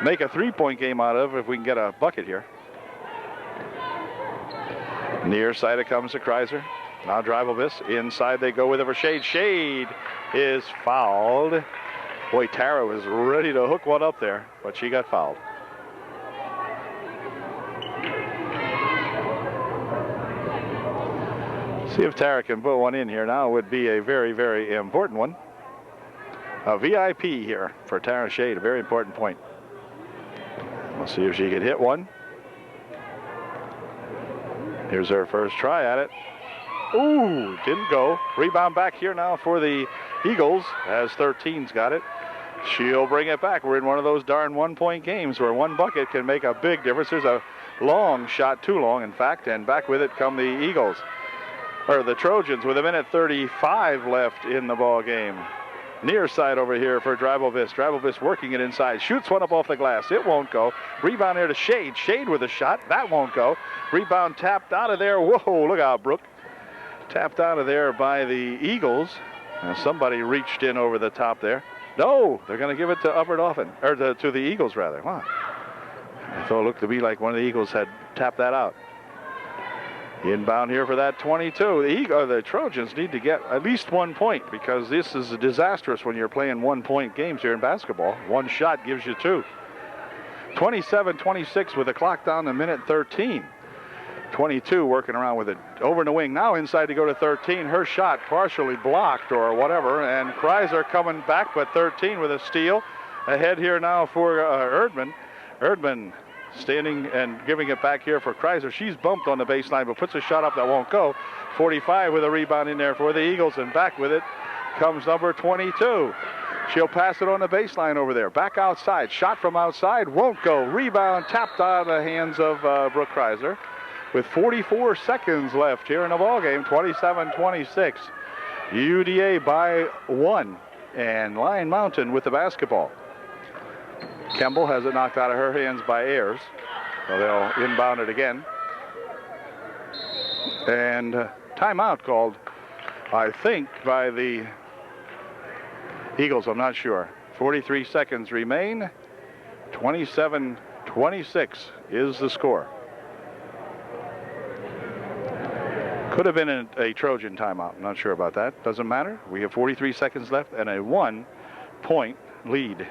make a 3-point game out of if we can get a bucket here. Near side it comes to Kreiser. Now Dribblebis. Inside they go with it for Shade. Shade is fouled. Boy, Tara was ready to hook one up there, but she got fouled. See if Tara can put one in here now. Would be a very, very important one. A VIP here for Tara Shade, a very important point. We'll see if she can hit one. Here's her first try at it. Ooh, didn't go. Rebound back here now for the Eagles as 13's got it. She'll bring it back. We're in one of those darn 1-point games where one bucket can make a big difference. There's a long shot, too long, in fact, and back with it come the Eagles. Or the Trojans with 1:35 left in the ball game. Near side over here for Dribblebis. Dribblebis working it inside. Shoots one up off the glass. It won't go. Rebound there to Shade. Shade with a shot. That won't go. Rebound tapped out of there. Whoa, look out, Brooke. Tapped out of there by the Eagles. Somebody reached in over the top there. No, they're going to give it to Upper Dauphin. Or to the Eagles, rather. Wow. I thought it looked to be like one of the Eagles had tapped that out. Inbound here for that 22. The Trojans need to get at least 1 point because this is disastrous when you're playing 1-point games here in basketball. One shot gives you 2. 27-26 with the clock down to minute 13. 22 working around with it over in the wing. Now inside to go to 13. Her shot partially blocked or whatever. And Kreiser coming back, but 13 with a steal. Ahead here now for Erdman. Erdman standing and giving it back here for Kreiser. She's bumped on the baseline, but puts a shot up that won't go. 45 with a rebound in there for the Eagles, and back with it comes number 22. She'll pass it on the baseline over there. Back outside. Shot from outside. Won't go. Rebound tapped out of the hands of Brooke Kreiser. With 44 seconds left here in the ballgame. 27-26. UDA by 1. and Lion Mountain with the basketball. Kemble has it knocked out of her hands by Ayers. So they'll inbound it again. And timeout called, I think, by the Eagles. I'm not sure. 43 seconds remain. 27-26 is the score. Could have been a Trojan timeout. I'm not sure about that. Doesn't matter. We have 43 seconds left and a 1-point lead.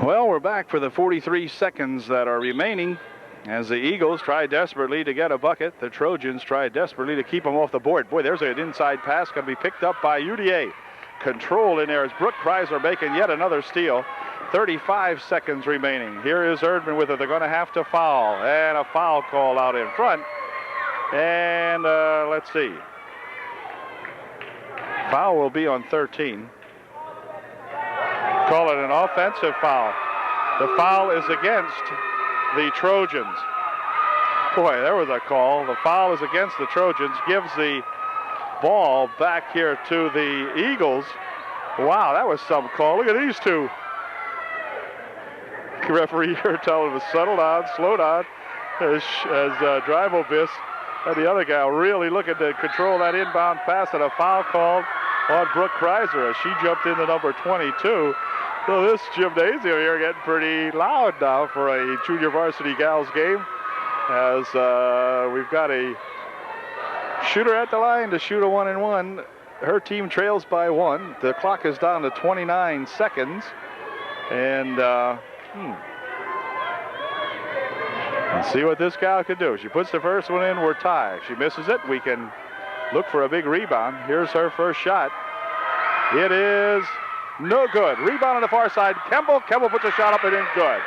Well, we're back for the 43 seconds that are remaining as the Eagles try desperately to get a bucket. The Trojans try desperately to keep them off the board. Boy, there's an inside pass going to be picked up by UDA. Control in there as Brooke Kreiser making yet another steal. 35 seconds remaining. Here is Erdman with it. They're going to have to foul. And a foul call out in front. And let's see. Foul will be on 13. Call it an offensive foul. The foul is against the Trojans. Boy, there was a call. The foul is against the Trojans. Gives the ball back here to the Eagles. Wow, that was some call. Look at these two. Referee here telling them to settle down, slow down, as Drivobis and the other guy really looking to control that inbound pass, and a foul called on Brooke Kreiser as she jumped into number 22. So this gymnasium here getting pretty loud now for a junior varsity gals game, as we've got a shooter at the line to shoot a 1-and-1. Her team trails by 1. The clock is down to 29 seconds. And let's see what this gal can do. She puts the first one in, we're tied. If she misses it, we can look for a big rebound. Here's her first shot. It is no good. Rebound on the far side. Kemble puts a shot up and in, good.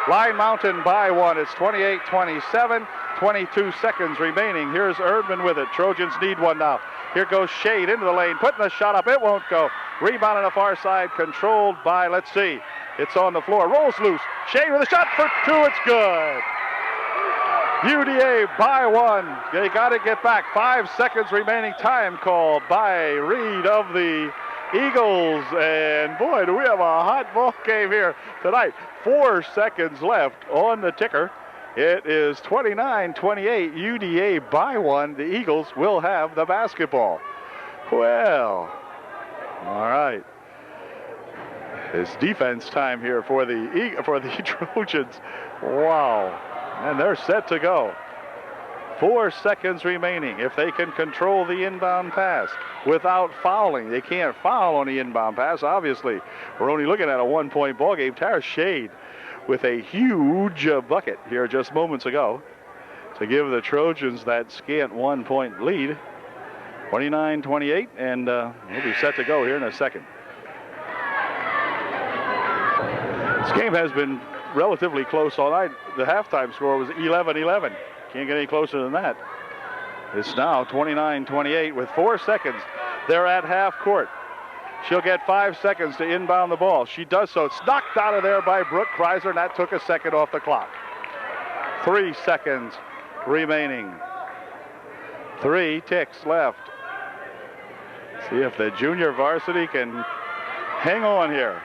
Lion Mountain by 1. It's 28-27. 22 seconds remaining. Here's Erdman with it. Trojans need one now. Here goes Shade into the lane, putting the shot up. It won't go. Rebound on the far side, controlled by, let's see, it's on the floor. Rolls loose. Shade with a shot for 2. It's good. UDA by 1. They got to get back. 5 seconds remaining. Time call by Reed of the Eagles. And boy, do we have a hot ball game here tonight. 4 seconds left on the ticker. It is 29-28, UDA by 1. The Eagles will have the basketball. Well, all right. It's defense time here for the Trojans. Wow, and they're set to go. 4 seconds remaining. If they can control the inbound pass without fouling, they can't foul on the inbound pass. Obviously, we're only looking at a 1-point ball game. Tara Shade with a huge bucket here just moments ago to give the Trojans that scant 1-point lead. 29-28, and we'll be set to go here in a second. This game has been relatively close all night. The halftime score was 11-11. Can't get any closer than that. It's now 29-28 with 4 seconds. They're at half court. She'll get 5 seconds to inbound the ball. She does so. It's knocked out of there by Brooke Kreiser, and that took a second off the clock. 3 seconds remaining. 3 ticks left. See if the junior varsity can hang on here.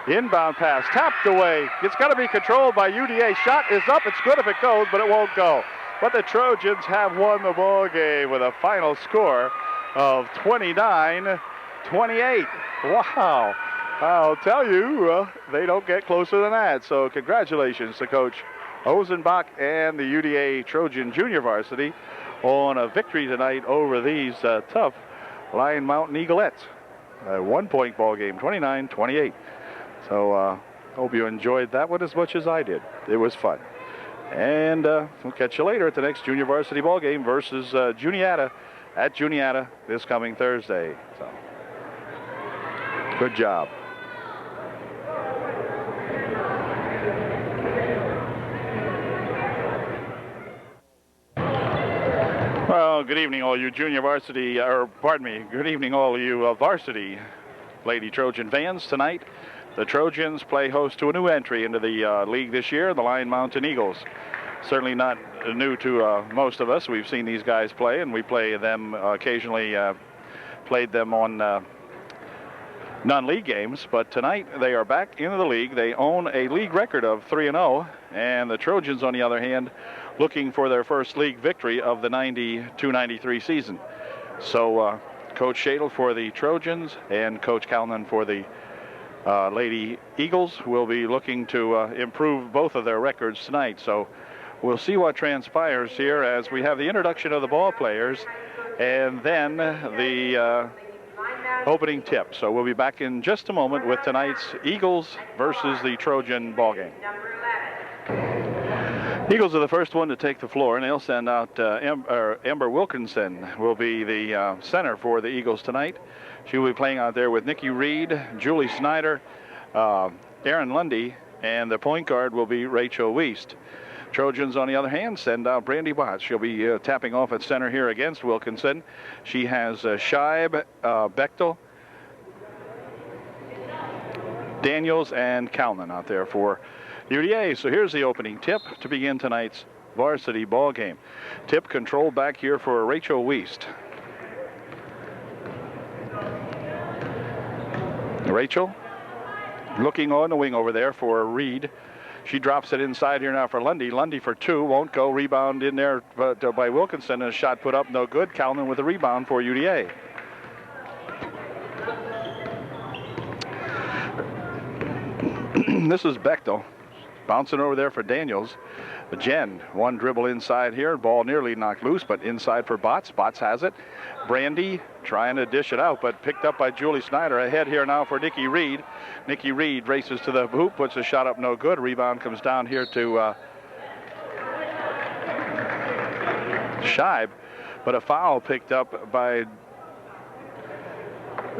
Inbound pass, tapped away. It's got to be controlled by UDA. Shot is up. It's good if it goes, but it won't go. But the Trojans have won the ball game with a final score of 29-28. Wow. I'll tell you, they don't get closer than that. So congratulations to Coach Ozenbach and the UDA Trojan Junior Varsity on a victory tonight over these tough Lion Mountain Eaglettes. A 1-point ball game, 29-28. So hope you enjoyed that one as much as I did. It was fun. And we'll catch you later at the next junior varsity ball game versus Juniata at Juniata this coming Thursday. So good job. Well, good evening, all you junior varsity, good evening, all you varsity Lady Trojan fans. Tonight, the Trojans play host to a new entry into the league this year, the Lion Mountain Eagles. Certainly not new to most of us. We've seen these guys play, and we play them occasionally, played them on non-league games, but tonight they are back into the league. They own a league record of 3-0, and the Trojans, on the other hand, looking for their first league victory of the 92-93 season. So Coach Shadle for the Trojans and Coach Calnon for the Lady Eagles will be looking to improve both of their records tonight. So we'll see what transpires here as we have the introduction of the ball players and then the opening tip. So we'll be back in just a moment with tonight's Eagles versus the Trojan ball game. Eagles are the first one to take the floor, and they'll send out Amber Wilkinson will be the center for the Eagles tonight. She will be playing out there with Nikki Reed, Julie Snyder, Erin Lundy, and the point guard will be Rachel Wiest. Trojans, on the other hand, send out Brandy Watts. She'll be tapping off at center here against Wilkinson. She has Scheib, Bechtel, Daniels, and Calnon out there for UDA. So here's the opening tip to begin tonight's varsity ball game. Tip control back here for Rachel Wiest. Rachel looking on the wing over there for Reed. She drops it inside here now for Lundy. Lundy for two, won't go. Rebound in there by Wilkinson, and a shot put up, no good. Calnon with a rebound for UDA. This is Bechtel bouncing over there for Daniels. Jen, one dribble inside here. Ball nearly knocked loose, but inside for Botts. Botts has it. Brandy trying to dish it out, but picked up by Julie Snyder. Ahead here now for Nikki Reed. Nikki Reed races to the hoop, puts a shot up, no good. Rebound comes down here to Scheib, but a foul picked up by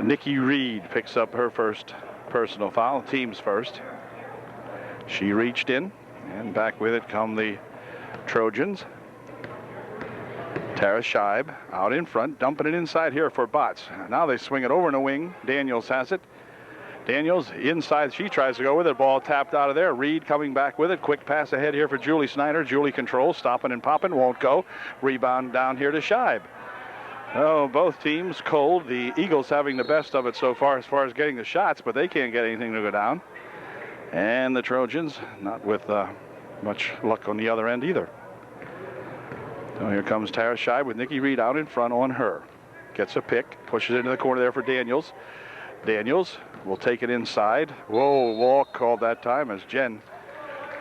Nikki Reed. Picks up her first personal foul, team's first. She reached in, and back with it come the Trojans. Tara Scheib out in front, dumping it inside here for Botts. Now they swing it over in a wing. Daniels has it. Daniels inside, she tries to go with it. Ball tapped out of there. Reed coming back with it. Quick pass ahead here for Julie Snyder. Julie controls, stopping and popping, won't go. Rebound down here to Scheib. Oh, both teams cold. The Eagles having the best of it so far as getting the shots, but they can't get anything to go down. And the Trojans not with much luck on the other end either. So here comes Tara Scheib with Nikki Reed out in front on her. Gets a pick, pushes it into the corner there for Daniels. Daniels will take it inside. Whoa, walk called that time as Jen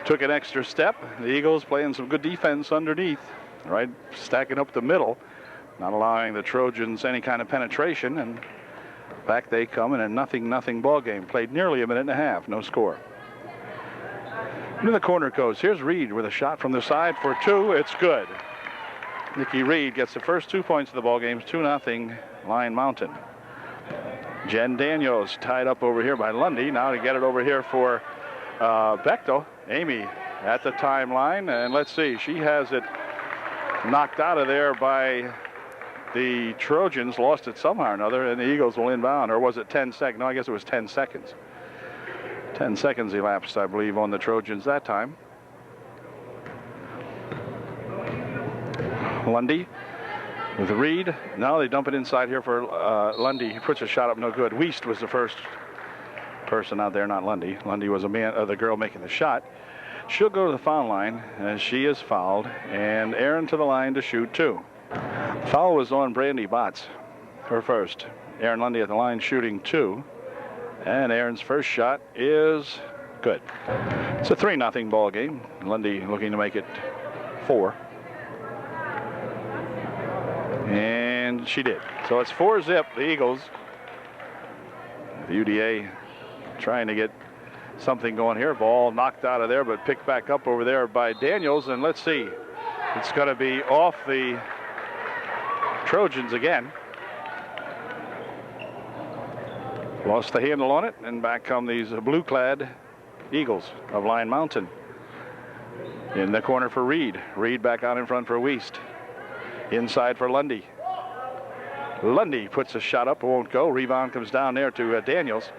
took an extra step. The Eagles playing some good defense underneath, right, stacking up the middle, not allowing the Trojans any kind of penetration, and back they come in a 0-0 ball game. Played nearly a minute and a half, no score. Into the corner goes. Here's Reed with a shot from the side for two. It's good. Nikki Reed gets the first 2 points of the ball game. 2-0 Lion Mountain. Jen Daniels tied up over here by Lundy. Now to get it over here for Bechtel. Amy at the timeline, and let's see. She has it knocked out of there by the Trojans. Lost it somehow or another, and the Eagles will inbound. Or was it 10 seconds? No, I guess it was 10 seconds. 10 seconds elapsed, I believe, on the Trojans that time. Lundy with Reed. Now they dump it inside here for Lundy. He puts a shot up, no good. Wiest was the first person out there, not Lundy. Lundy was the girl making the shot. She'll go to the foul line as she is fouled, and Erin to the line to shoot two. Foul was on Brandy Botts, her first. Erin Lundy at the line shooting two. And Erin's first shot is good. It's a 3-0 ball game. Lundy looking to make it 4. And she did. So it's 4-0, the Eagles. The UDA trying to get something going here. Ball knocked out of there, but picked back up over there by Daniels. And let's see. It's going to be off the Trojans again. Lost the handle on it, and back come these blue-clad Eagles of Lion Mountain. In the corner for Reed. Reed back out in front for Wiest. Inside for Lundy. Lundy puts a shot up, won't go. Rebound comes down there to Daniels.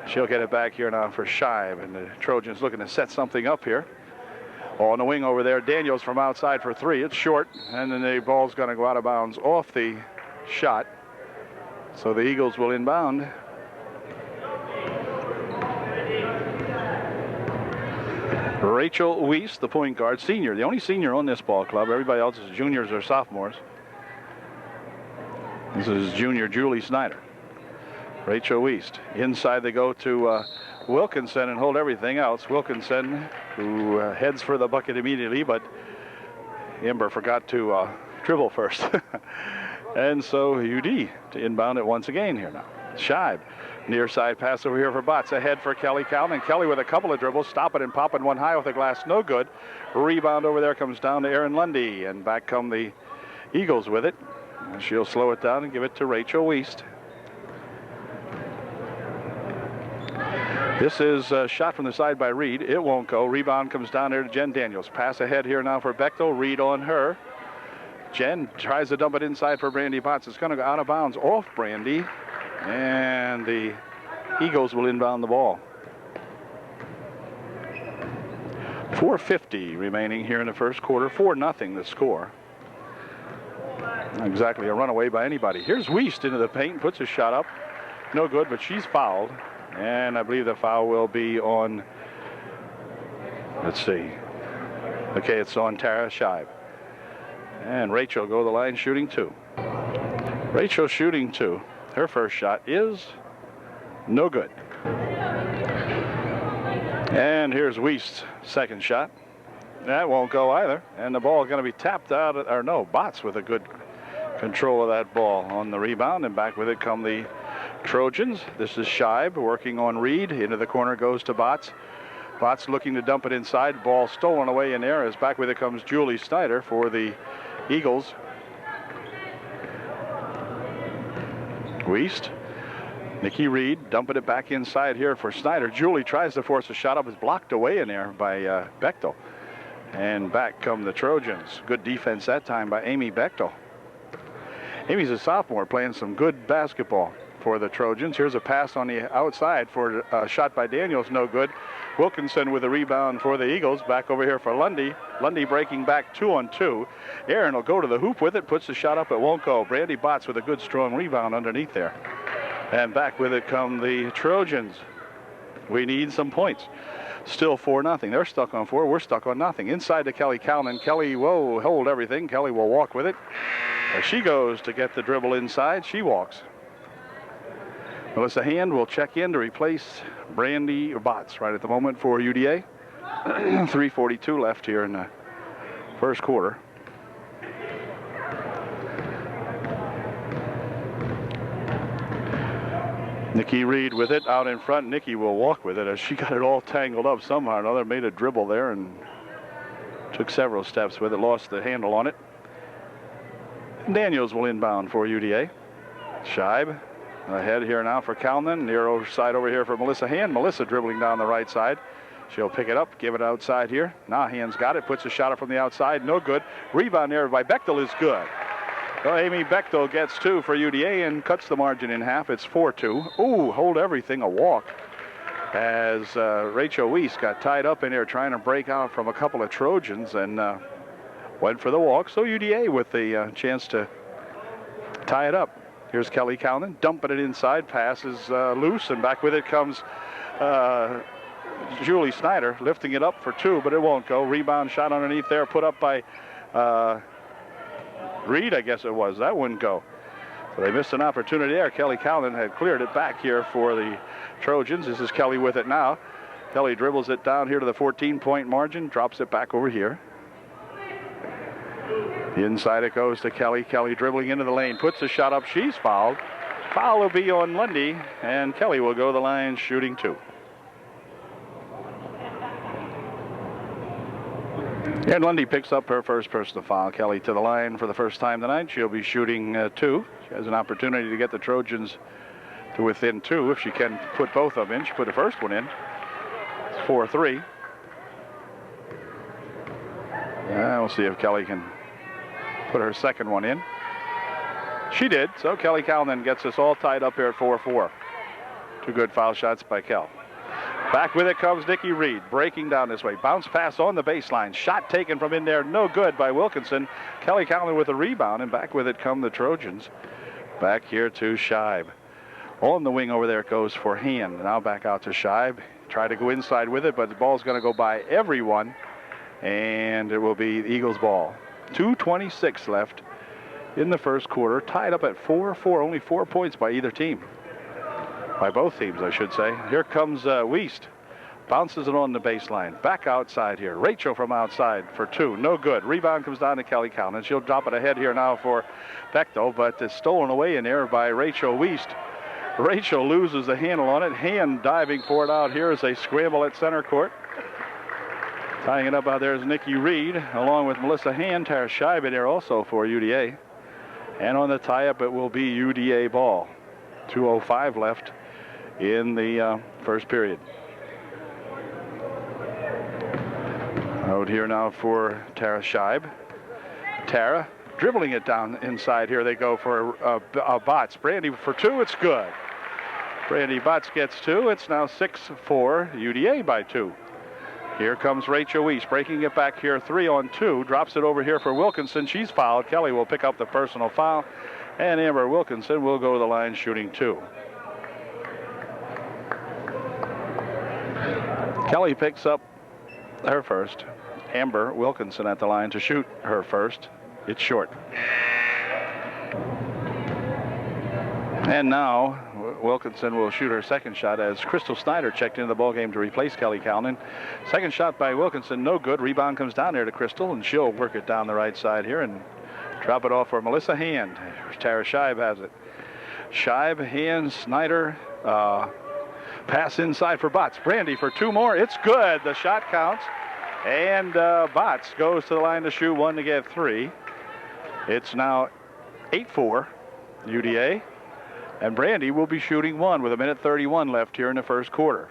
She'll get it back here now for Scheib, and the Trojans looking to set something up here. On the wing over there, Daniels from outside for 3. It's short, and then the ball's going to go out of bounds off the shot. So the Eagles will inbound. Rachel Weiss, the point guard, senior. The only senior on this ball club. Everybody else is juniors or sophomores. This is junior Julie Snyder. Rachel Weiss. Inside they go to Wilkinson and hold everything else. Wilkinson, who heads for the bucket immediately, but Ember forgot to dribble first. And so UD to inbound it once again here now. Scheib. Near side pass over here for Botts. Ahead for Kelly Calnon. Kelly with a couple of dribbles. Stopping and popping one high with the glass. No good. Rebound over there comes down to Erin Lundy. And back come the Eagles with it. She'll slow it down and give it to Rachel Weiss. This is a shot from the side by Reed. It won't go. Rebound comes down there to Jen Daniels. Pass ahead here now for Bechtel. Reed on her. Jen tries to dump it inside for Brandy Botts. It's going to go out of bounds off Brandy. And the Eagles will inbound the ball. 4:50 remaining here in the first quarter. 4-0 the score. Not exactly a runaway by anybody. Here's Weiss into the paint. Puts a shot up. No good, but she's fouled. And I believe the foul will be on, let's see. Okay, it's on Tara Scheib. And Rachel go to the line shooting 2. Rachel shooting 2. Her first shot is no good. And here's Weiss' second shot. That won't go either. And the ball is going to be tapped out, or no, Botts with a good control of that ball on the rebound. And back with it come the Trojans. This is Scheib working on Reed. Into the corner goes to Botts. Botts looking to dump it inside. Ball stolen away in there. As back with it comes Julie Snyder for the Eagles. Weiss. Nikki Reed dumping it back inside here for Snyder. Julie tries to force a shot up. Is blocked away in there by Bechtel. And back come the Trojans. Good defense that time by Amy Bechtel. Amy's a sophomore playing some good basketball for the Trojans. Here's a pass on the outside for a shot by Daniels. No good. Wilkinson with a rebound for the Eagles. Back over here for Lundy. Lundy breaking back 2-on-2. Aaron will go to the hoop with it. Puts the shot up. It won't go. Brandy Botts with a good strong rebound underneath there. And back with it come the Trojans. We need some points. Still 4-0. They're stuck on 4. We're stuck on nothing. Inside to Kelly Calnon. Kelly will hold everything. Kelly will walk with it. As she goes to get the dribble inside, she walks. Melissa Hand will check in to replace Brandy Botts right at the moment for UDA. 3:42 left here in the first quarter. Nikki Reed with it out in front. Nikki will walk with it as she got it all tangled up somehow or another. Made a dribble there and took several steps with it. Lost the handle on it. Daniels will inbound for UDA. Scheib ahead here now for Calnon. Near side over here for Melissa Hand. Melissa dribbling down the right side. She'll pick it up, give it outside here. Now Hand's got it, puts a shot up from the outside. No good. Rebound there by Bechtel is good. Well, Amy Bechtel gets 2 for UDA and cuts the margin in half. It's 4-2. Ooh, hold everything, a walk. As Rachel Weiss got tied up in there trying to break out from a couple of Trojans and went for the walk. So UDA with the chance to tie it up. Here's Kelly Calnon dumping it inside. Pass is loose, and back with it comes Julie Snyder lifting it up for 2, but it won't go. Rebound shot underneath there, put up by Reed, I guess it was. That wouldn't go. So they missed an opportunity there. Kelly Calnon had cleared it back here for the Trojans. This is Kelly with it now. Kelly dribbles it down here to the 14-point margin, drops it back over here. Inside it goes to Kelly. Kelly dribbling into the lane, puts a shot up. She's fouled. Foul will be on Lundy, and Kelly will go to the line shooting 2. And Lundy picks up her first personal foul. Kelly to the line for the first time tonight. She'll be shooting 2. She has an opportunity to get the Trojans to within 2 if she can put both of them in. She put the first one in. It's 4-3. We'll see if Kelly can put her second one in. She did, so Kelly Calnon gets us all tied up here at 4-4. 2 good foul shots by Kel. Back with it comes Nikki Reed, breaking down this way. Bounce pass on the baseline. Shot taken from in there, no good by Wilkinson. Kelly Calnon with a rebound, and back with it come the Trojans. Back here to Scheib. On the wing over there it goes for Hand. Now back out to Scheib. Try to go inside with it, but the ball's going to go by everyone, and it will be the Eagles' ball. 2:26 left in the first quarter. Tied up at 4-4, only 4 points by either team. By both teams, I should say. Here comes Wiest. Bounces it on the baseline. Back outside here. Rachel from outside for two. No good. Rebound comes down to Kelly Calnon. She'll drop it ahead here now for Bechtel, but it's stolen away in there by Rachel Wiest. Rachel loses the handle on it. Hand diving for it out here as they scramble at center court. Tying it up out there is Nikki Reed, along with Melissa Hand. Tara Scheib in there also for UDA. And on the tie-up, it will be UDA ball. 2:05 left in the first period. Out here now for Tara Scheib. Tara dribbling it down inside. Here they go for Botts. Brandy for two. It's good. Brandy Botts gets two. It's now 6-4 UDA by two. Here comes Rachel Wiest breaking it back here 3-on-2. Drops it over here for Wilkinson. She's fouled. Kelly will pick up the personal foul. And Amber Wilkinson will go to the line shooting two. Kelly picks up her first. Amber Wilkinson at the line to shoot her first. It's short. And now Wilkinson will shoot her second shot as Crystal Snyder checked into the ballgame to replace Kelly Calnon. Second shot by Wilkinson, no good. Rebound comes down there to Crystal, and she'll work it down the right side here and drop it off for Melissa Hand. Tara Scheib has it. Scheib, Hand, Snyder. Pass inside for Botts. Brandy for two more. It's good. The shot counts. And Botts goes to the line to shoot one to get three. It's now 8-4 UDA. And Brandy will be shooting one with 1:31 left here in the first quarter.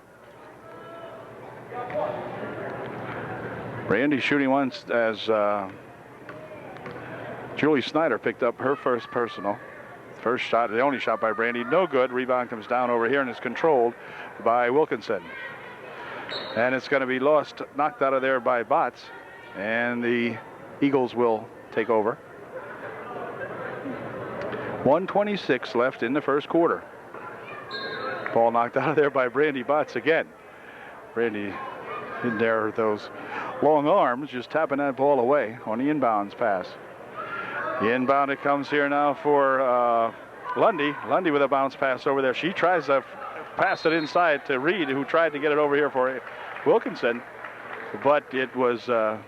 Brandy shooting one as Julie Snyder picked up her first personal. First shot, the only shot by Brandy, no good. Rebound comes down over here and is controlled by Wilkinson. And it's going to be lost, knocked out of there by Botts. And the Eagles will take over. 1:26 left in the first quarter. Ball knocked out of there by Brandy Botts again. Brandy in there with those long arms, just tapping that ball away on the inbounds pass. The inbound it comes here now for Lundy. Lundy with a bounce pass over there. She tries to pass it inside to Reed, who tried to get it over here for Wilkinson. But it was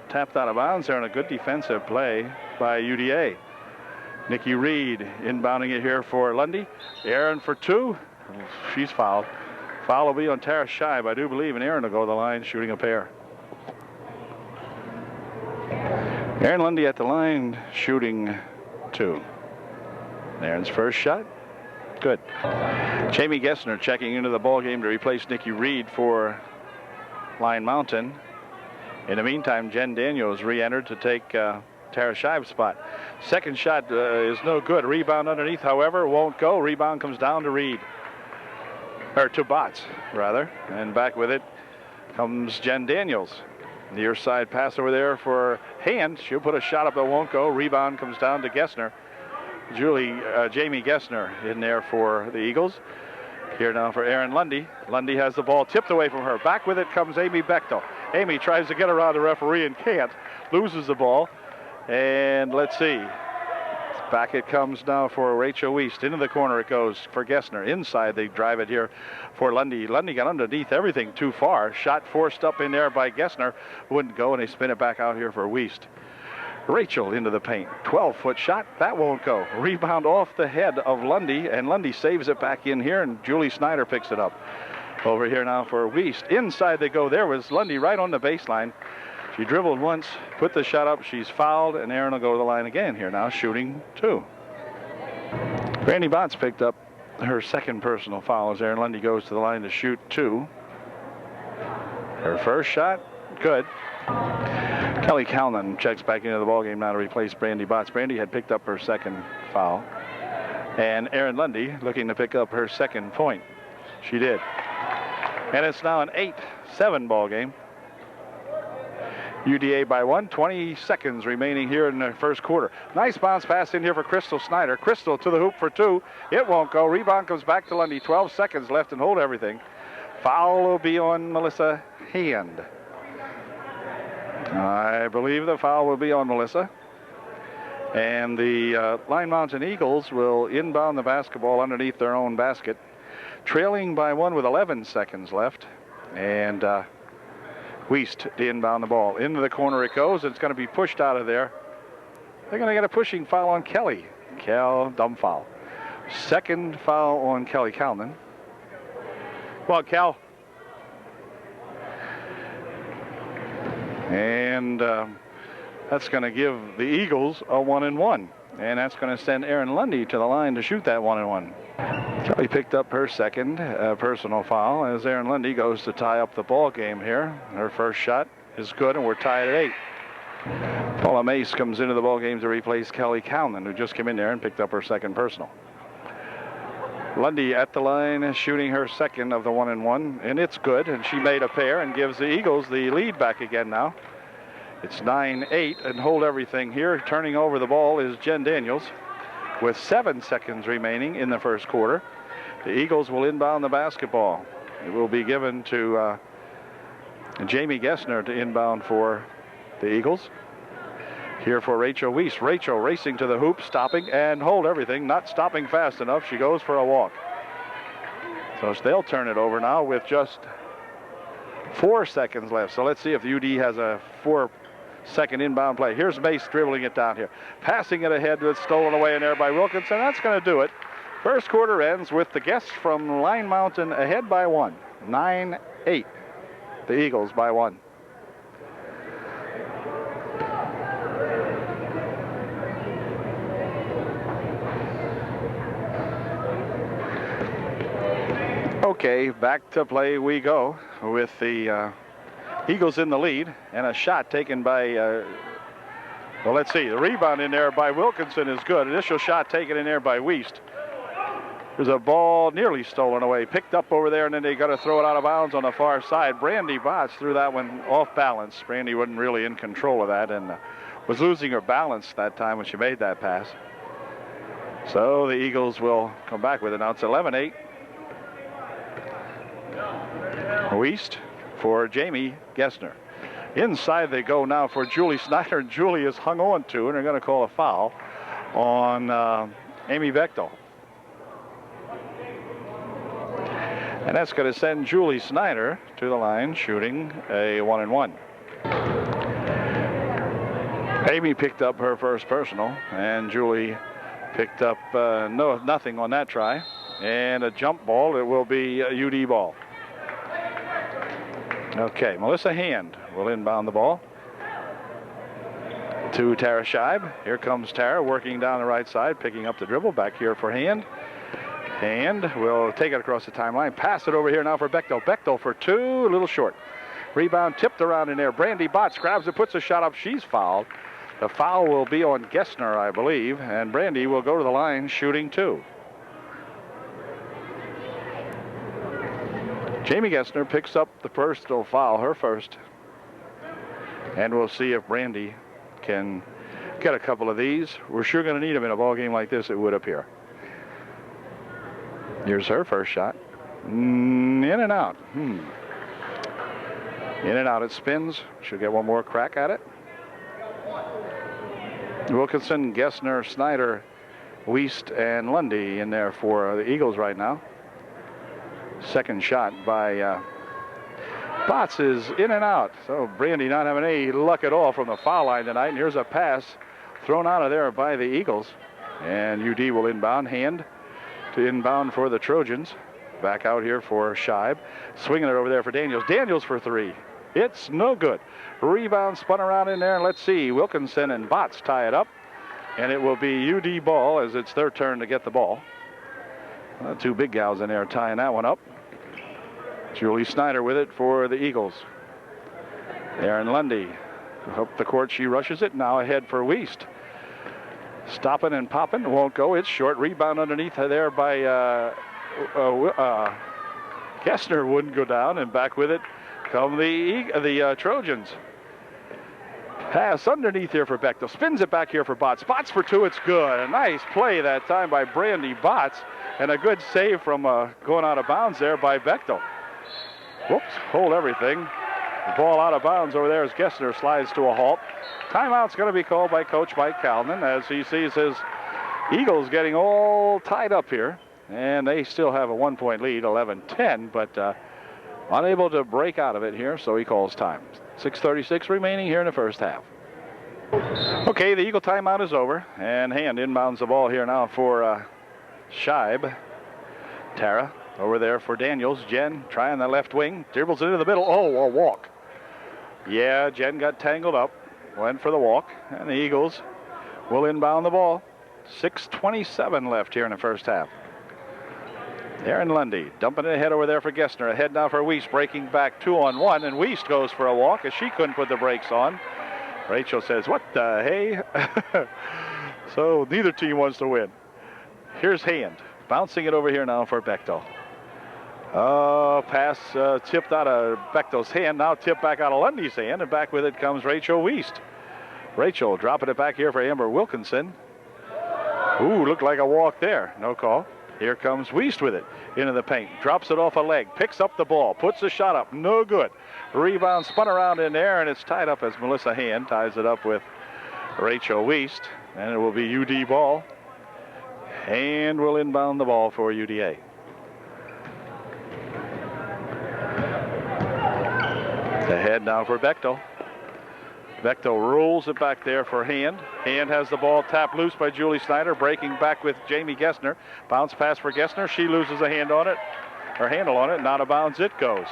tapped out of bounds there, and a good defensive play by UDA. Nikki Reed inbounding it here for Lundy. Aaron for two. She's fouled. Foul will be on Tara Scheib, I do believe, and Aaron will go to the line shooting a pair. Aaron Lundy at the line shooting two. Aaron's first shot. Good. Jamie Gessner checking into the ballgame to replace Nikki Reed for Lyon Mountain. In the meantime, Jen Daniels re-entered to take Tara Scheib's spot. Second shot is no good. Rebound underneath, however, won't go. Rebound comes down to Reed. Or to Botts, rather. And back with it comes Jen Daniels. Near side pass over there for Hand. She'll put a shot up that won't go. Rebound comes down to Gessner. Jamie Gessner in there for the Eagles. Here now for Aaron Lundy. Lundy has the ball tipped away from her. Back with it comes Amy Bechtel. Amy tries to get around the referee and can't. Loses the ball. And let's see. Back it comes now for Rachel Wiest. Into the corner it goes for Gessner. Inside they drive it here for Lundy. Lundy got underneath everything too far. Shot forced up in there by Gessner. Wouldn't go, and they spin it back out here for Wiest. Rachel into the paint. 12-foot shot. That won't go. Rebound off the head of Lundy, and Lundy saves it back in here, and Julie Snyder picks it up. Over here now for Wiest. Inside they go. There was Lundy right on the baseline. She dribbled once, put the shot up. She's fouled, and Aaron will go to the line again here now, shooting two. Brandy Botts picked up her second personal foul as Aaron Lundy goes to the line to shoot two. Her first shot, good. Kelly Calnon checks back into the ballgame now to replace Brandy Botts. Brandy had picked up her second foul. And Aaron Lundy looking to pick up her second point. She did. And it's now an 8-7 ball game. UDA by 1, 20 seconds remaining here in the first quarter. Nice bounce pass in here for Crystal Snyder. Crystal to the hoop for 2. It won't go. Rebound comes back to Lundy. 12 seconds left and hold everything. Foul will be on Melissa Hand. I believe the foul will be on Melissa. And the Line Mountain Eagles will inbound the basketball underneath their own basket. Trailing by 1 with 11 seconds left. And Wiest to inbound the ball. Into the corner it goes. It's going to be pushed out of there. They're going to get a pushing foul on Kelly. Dumb foul. Second foul on Kelly Calnon. Come on, Cal. And that's going to give the Eagles a 1-and-1. And that's going to send Erin Lundy to the line to shoot that 1-and-1. Kelly picked up her second personal foul as Erin Lundy goes to tie up the ball game here. Her first shot is good, and we're tied at 8. Paula Mace comes into the ball game to replace Kelly Calnon, who just came in there and picked up her second personal. Lundy at the line, shooting her second of the 1-and-1, and it's good, and she made a pair and gives the Eagles the lead back again now. It's 9-8, and hold everything here. Turning over the ball is Jen Daniels with 7 seconds remaining in the first quarter. The Eagles will inbound the basketball. It will be given to Jamie Gessner to inbound for the Eagles. Here for Rachel Wiest. Rachel racing to the hoop, stopping, and hold everything. Not stopping fast enough. She goes for a walk. So they'll turn it over now with just 4 seconds left. So let's see if UD has a 4-second inbound play. Here's Mace dribbling it down here. Passing it ahead, it's stolen away in there by Wilkinson. That's going to do it. First quarter ends with the guests from Line Mountain ahead by 1. 9-8. The Eagles by 1. Okay, back to play we go with the Eagles in the lead, and a shot taken by, well, let's see, the rebound in there by Wilkinson is good. Initial shot taken in there by Wiest. There's a ball nearly stolen away, picked up over there, and then they got to throw it out of bounds on the far side. Brandy Botts threw that one off balance. Brandy wasn't really in control of that and was losing her balance that time when she made that pass. So the Eagles will come back with it. Now it's 11-8. Wiest for Jamie Gessner. Inside they go now for Julie Snyder, and Julie is hung on to, and they're going to call a foul on Amy Bechtel. And that's going to send Julie Snyder to the line shooting a 1-and-1. Amy picked up her first personal, and Julie picked up nothing on that try. And a jump ball. It will be a UD ball. Okay, Melissa Hand will inbound the ball to Tara Scheib. Here comes Tara working down the right side, picking up the dribble. Back here for Hand. Hand will take it across the timeline. Pass it over here now for Bechtel. Bechtel for 2, a little short. Rebound tipped around in there. Brandy Botts grabs it, puts a shot up. She's fouled. The foul will be on Gessner, I believe, and Brandy will go to the line shooting 2. Jamie Gessner picks up the personal foul, her first. And we'll see if Brandy can get a couple of these. We're sure going to need them in a ball game like this, it would appear. Here's her first shot. In and out. In and out it spins. She'll get one more crack at it. Wilkinson, Gessner, Snyder, Wiest, and Lundy in there for the Eagles right now. Second shot by Botts is in and out. So Brandy not having any luck at all from the foul line tonight. And here's a pass thrown out of there by the Eagles. And UD will inbound. Hand to inbound for the Trojans. Back out here for Scheib. Swinging it over there for Daniels. Daniels for 3. It's no good. Rebound spun around in there. And let's see. Wilkinson and Botts tie it up. And it will be UD ball as it's their turn to get the ball. Two big gals in there tying that one up. Julie Snyder with it for the Eagles. Erin Lundy up the court. She rushes it. Now ahead for Wiest. Stopping and popping. Won't go. It's short. Rebound underneath there by Gessner wouldn't go down, and back with it come the Trojans. Pass underneath here for Bechtel. Spins it back here for Botts. Botts for 2. It's good. A nice play that time by Brandy Botts, and a good save from going out of bounds there by Bechtel. Whoops, hold everything. The ball out of bounds over there as Gessner slides to a halt. Timeout's going to be called by Coach Mike Calnon as he sees his Eagles getting all tied up here. And they still have a 1-point lead, 11-10, but unable to break out of it here, so he calls time. 6:36 remaining here in the first half. Okay, the Eagle timeout is over, and Hand inbounds the ball here now for Scheib. Tara over there for Daniels. Jen trying the left wing, dribbles into the middle. Oh, a walk. Yeah, Jen got tangled up, went for the walk, and the Eagles will inbound the ball. 6:27 left here in the first half. Aaron Lundy dumping it ahead over there for Gessner. Ahead now for Wiest, breaking back 2-on-1, and Wiest goes for a walk as she couldn't put the brakes on. Rachel says, what the hey? So neither team wants to win. Here's Hand, bouncing it over here now for Bechtel. Pass tipped out of Bechtel's hand, now tipped back out of Lundy's hand, and back with it comes Rachel Wiest. Rachel dropping it back here for Amber Wilkinson. Ooh, looked like a walk there. No call. Here comes Wiest with it into the paint. Drops it off a leg. Picks up the ball. Puts the shot up. No good. Rebound spun around in there, and it's tied up as Melissa Hand ties it up with Rachel Wiest. And it will be UD ball. Hand will inbound the ball for UDA. Ahead now for Bechtel. Bechtel rolls it back there for Hand. Hand has the ball tapped loose by Julie Snyder, breaking back with Jamie Gessner. Bounce pass for Gessner. She loses a hand on it, or handle on it. Not a bounds it goes.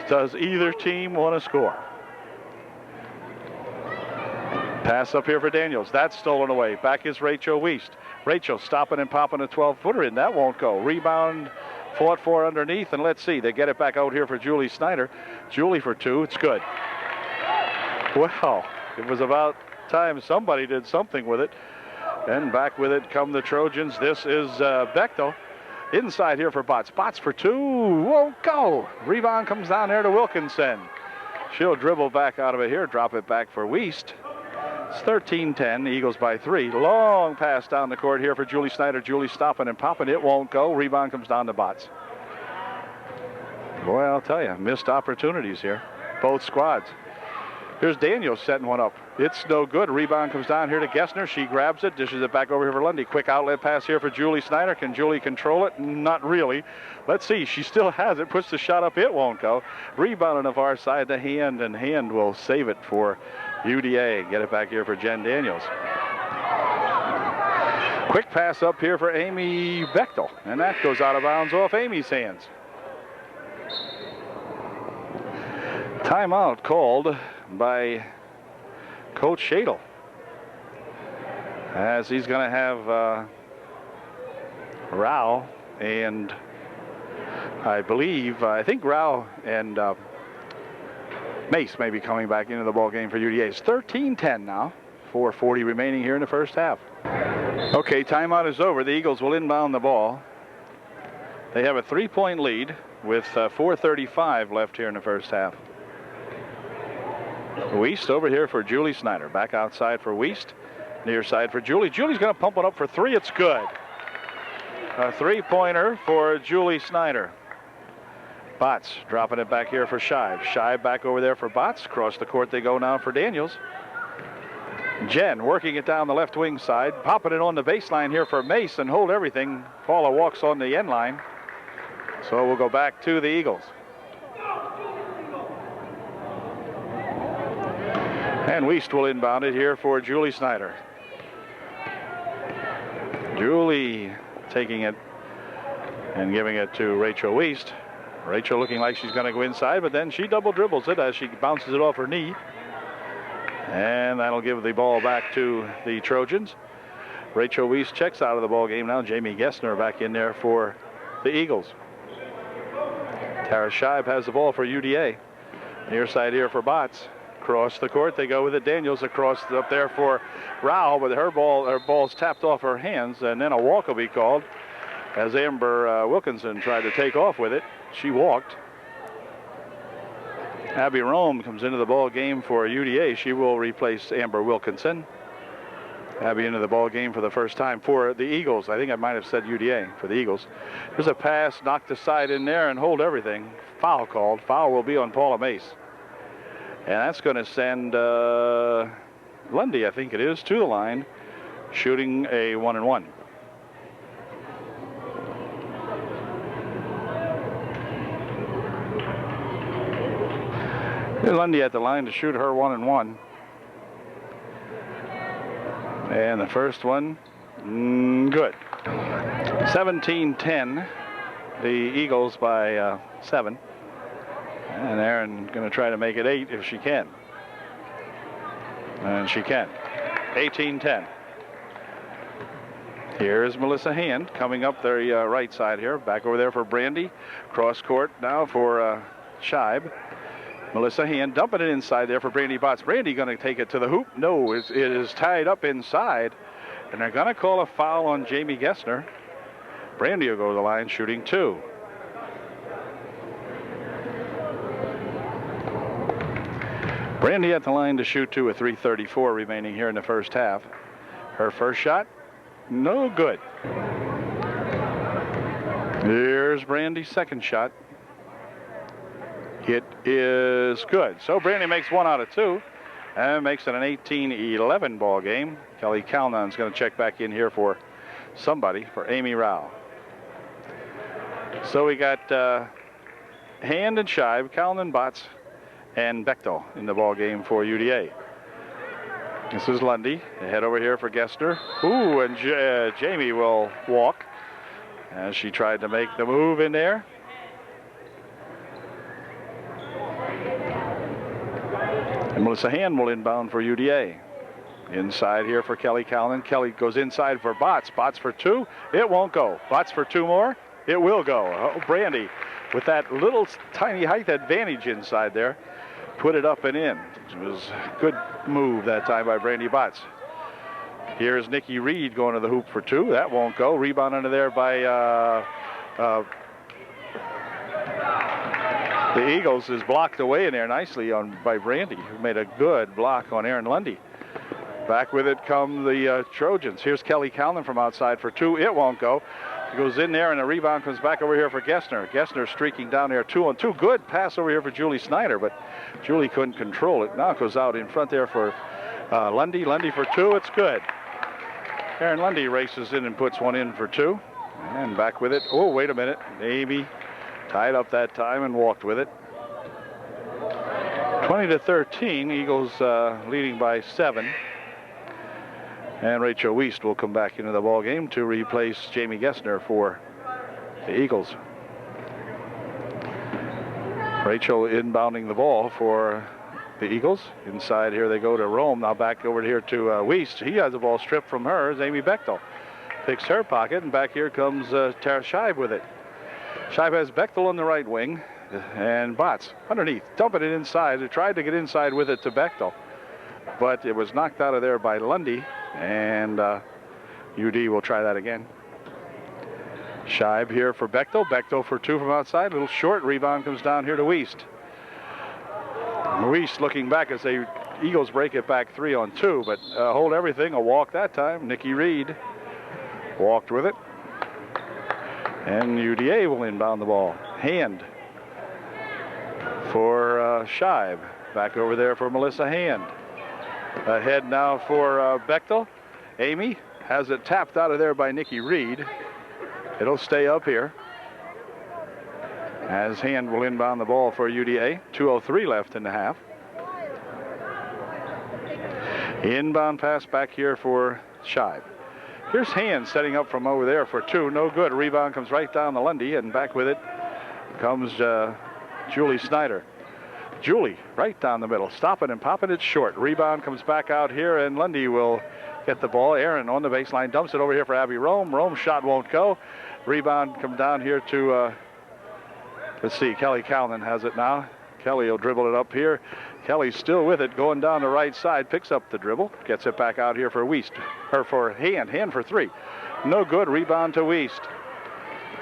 Does either team want to score? Pass up here for Daniels. That's stolen away. Back is Rachel Wiest. Rachel stopping and popping a 12-footer in. That won't go. Rebound fought for underneath, and let's see. They get it back out here for Julie Snyder. Julie for 2. It's good. Well, it was about time somebody did something with it. And back with it come the Trojans. This is Bechtel. Inside here for Botts. Botts for 2. Won't go. Rebound comes down there to Wilkinson. She'll dribble back out of it here. Drop it back for Wiest. It's 13-10. Eagles by 3. Long pass down the court here for Julie Snyder. Julie stopping and popping. It won't go. Rebound comes down to Botts. Boy, I'll tell you, missed opportunities here. Both squads. Here's Daniels setting one up. It's no good. Rebound comes down here to Gessner. She grabs it, dishes it back over here for Lundy. Quick outlet pass here for Julie Snyder. Can Julie control it? Not really. Let's see. She still has it. Puts the shot up. It won't go. Rebound on the far side to Hand, and Hand will save it for UDA. Get it back here for Jen Daniels. Quick pass up here for Amy Bechtel, and that goes out of bounds off Amy's hands. Timeout called by Coach Shadle, as he's going to have Rao and I think Rao and Mace may be coming back into the ball game for UDA. It's 13-10 now. 4:40 remaining here in the first half. Okay, timeout is over. The Eagles will inbound the ball. They have a 3-point lead with 4:35 left here in the first half. Wiest over here for Julie Snyder. Back outside for Wiest. Near side for Julie. Julie's going to pump it up for 3. It's good. A 3-pointer for Julie Snyder. Botts dropping it back here for Scheib. Scheib back over there for Botts. Across the court they go now for Daniels. Jen working it down the left wing side. Popping it on the baseline here for Mace and hold everything. Paula walks on the end line. So we'll go back to the Eagles. And Wiest will inbound it here for Julie Snyder. Julie taking it and giving it to Rachel Wiest. Rachel looking like she's going to go inside, but then she double dribbles it as she bounces it off her knee. And that'll give the ball back to the Trojans. Rachel Wiest checks out of the ball game now. Jamie Gessner back in there for the Eagles. Tara Scheib has the ball for UDA. Near side here for Botts. Across the court they go with it. Daniels across up there for Rao, but her ball's tapped off her hands, and then a walk will be called. as Amber Wilkinson tried to take off with it. She walked. Abby Rome comes into the ball game for UDA. She will replace Amber Wilkinson. Abby into the ball game for the first time for the Eagles. I think I might have said UDA for the Eagles. There's a pass knocked aside in there and hold everything. Foul called. Foul will be on Paula Mace. And that's going to send Lundy, I think it is, to the line, shooting a 1-and-1. Lundy at the line to shoot her 1-and-1. And the first one, good. 17-10, the Eagles by 7. And Erin going to try to make it 8 if she can. And she can. 18-10. Here's Melissa Hand coming up the right side here. Back over there for Brandy. Cross court now for Scheib. Melissa Hand dumping it inside there for Brandy Botts. Brandy going to take it to the hoop. No, it is tied up inside. And they're going to call a foul on Jamie Gessner. Brandy will go to the line shooting 2. Brandy at the line to shoot 2 with 3:34 remaining here in the first half. Her first shot, no good. Here's Brandy's second shot. It is good. So Brandy makes 1 out of 2 and makes it an 18-11 ball game. Kelly Calnon's going to check back in here for somebody, for Amy Rao. So we got Hand and Scheib, Calnon, Botts, and Bechtel in the ball game for UDA. This is Lundy. They head over here for Gessner. Ooh, and Jamie will walk as she tried to make the move in there. And Melissa Hand will inbound for UDA. Inside here for Kelly Calnon. Kelly goes inside for Botts. Botts for 2. It won't go. Botts for 2 more. It will go. Oh, Brandy with that little tiny height advantage inside there. Put it up and in. It was a good move that time by Brandy Botts. Here's Nikki Reed going to the hoop for 2. That won't go. Rebound under there by the Eagles is blocked away in there nicely by Brandy, who made a good block on Erin Lundy. Back with it come the Trojans. Here's Kelly Calnon from outside for 2. It won't go. He goes in there, and the rebound comes back over here for Gessner. Gessner streaking down there 2-on-2. Good pass over here for Julie Snyder, but Julie couldn't control it. Now it goes out in front there for Lundy. Lundy for 2. It's good. Erin Lundy races in and puts 1 in for 2. And back with it. Oh, wait a minute. Amy tied up that time and walked with it. 20-13. Eagles leading by 7. And Rachel Wiest will come back into the ball game to replace Jamie Gessner for the Eagles. Rachel inbounding the ball for the Eagles. Inside here they go to Rome. Now back over here to Wiest. He has the ball stripped from her as Amy Bechtel picks her pocket. And back here comes Tara Scheib with it. Scheib has Bechtel on the right wing. And Botts underneath, dumping it inside. They tried to get inside with it to Bechtel, but it was knocked out of there by Lundy. And UD will try that again. Scheib here for Bechtel. Bechtel for 2 from outside. A little short. Rebound comes down here to Wiest. Wiest looking back as the Eagles break it back 3-on-2, but hold everything. A walk that time. Nikki Reed walked with it. And UDA will inbound the ball. Hand for Scheib. Back over there for Melissa Hand. Ahead now for Bechtel. Amy has it tapped out of there by Nikki Reed. It'll stay up here as Hand will inbound the ball for UDA. 2:03 left in the half. Inbound pass back here for Scheib. Here's Hand setting up from over there for 2. No good. Rebound comes right down to Lundy, and back with it comes Julie Snyder. Julie right down the middle, stopping and popping it short. Rebound comes back out here, and Lundy will get the ball. Erin on the baseline dumps it over here for Abby Rome. Rome's shot won't go. Rebound come down here to, let's see, Kelly Calnon has it now. Kelly will dribble it up here. Kelly's still with it, going down the right side, picks up the dribble, gets it back out here for Wiest, or for Hand. Hand for 3. No good. Rebound to Wiest.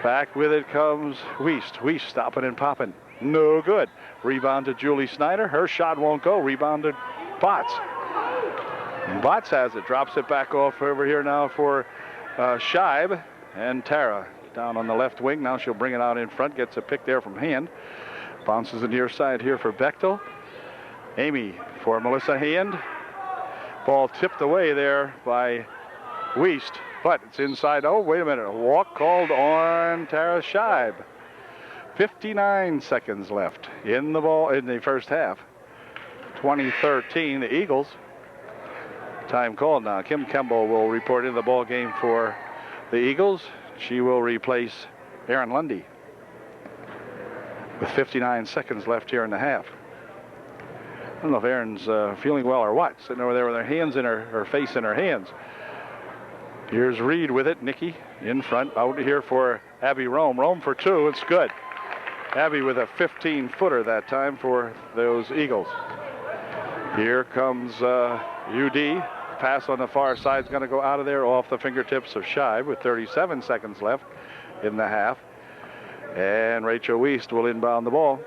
Back with it comes Wiest. Wiest stopping and popping. No good. Rebound to Julie Snyder. Her shot won't go. Rebound to Botts. Botts has it. Drops it back off over here now for Scheib. And Tara down on the left wing. Now she'll bring it out in front. Gets a pick there from Hand. Bounces it near side here for Bechtel. Amy for Melissa Hand. Ball tipped away there by Wiest. But it's inside. Oh, wait a minute. A walk called on Tara Scheib. 59 seconds left in the first half. 2013, the Eagles. Time called now. Kim Kemble will report in the ball game for the Eagles. She will replace Erin Lundy with 59 seconds left here in the half. I don't know if Erin's feeling well or what. Sitting over there with her hands in her face in her hands. Here's Reed with it. Nikki in front. Out here for Abby Rome. Rome for two. It's good. Abby with a 15-footer that time for those Eagles. Here comes UD. Pass on the far side is going to go out of there off the fingertips of Scheib with 37 seconds left in the half. And Rachel Wiest will inbound the ball.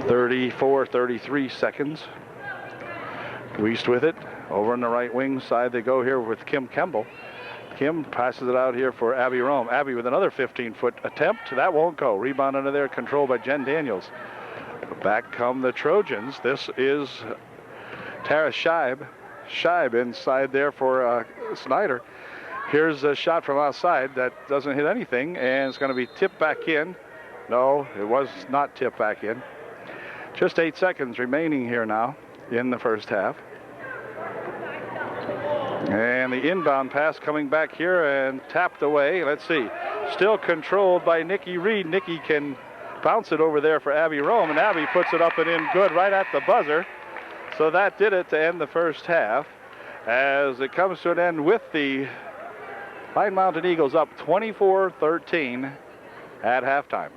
33 seconds. Wiest with it. Over on the right wing side they go here with Kim Kemble. Kim passes it out here for Abby Rome. Abby with another 15-foot attempt. That won't go. Rebound under there, controlled by Jen Daniels. Back come the Trojans. This is Tara Scheib. Scheib inside there for Snyder. Here's a shot from outside that doesn't hit anything, and it's going to be tipped back in. No, it was not tipped back in. Just 8 seconds remaining here now in the first half. And the inbound pass coming back here and tapped away. Let's see. Still controlled by Nikki Reed. Nikki can bounce it over there for Abby Rome, and Abby puts it up and in good right at the buzzer. So that did it to end the first half as it comes to an end with the Pine Mountain Eagles up 24-13 at halftime.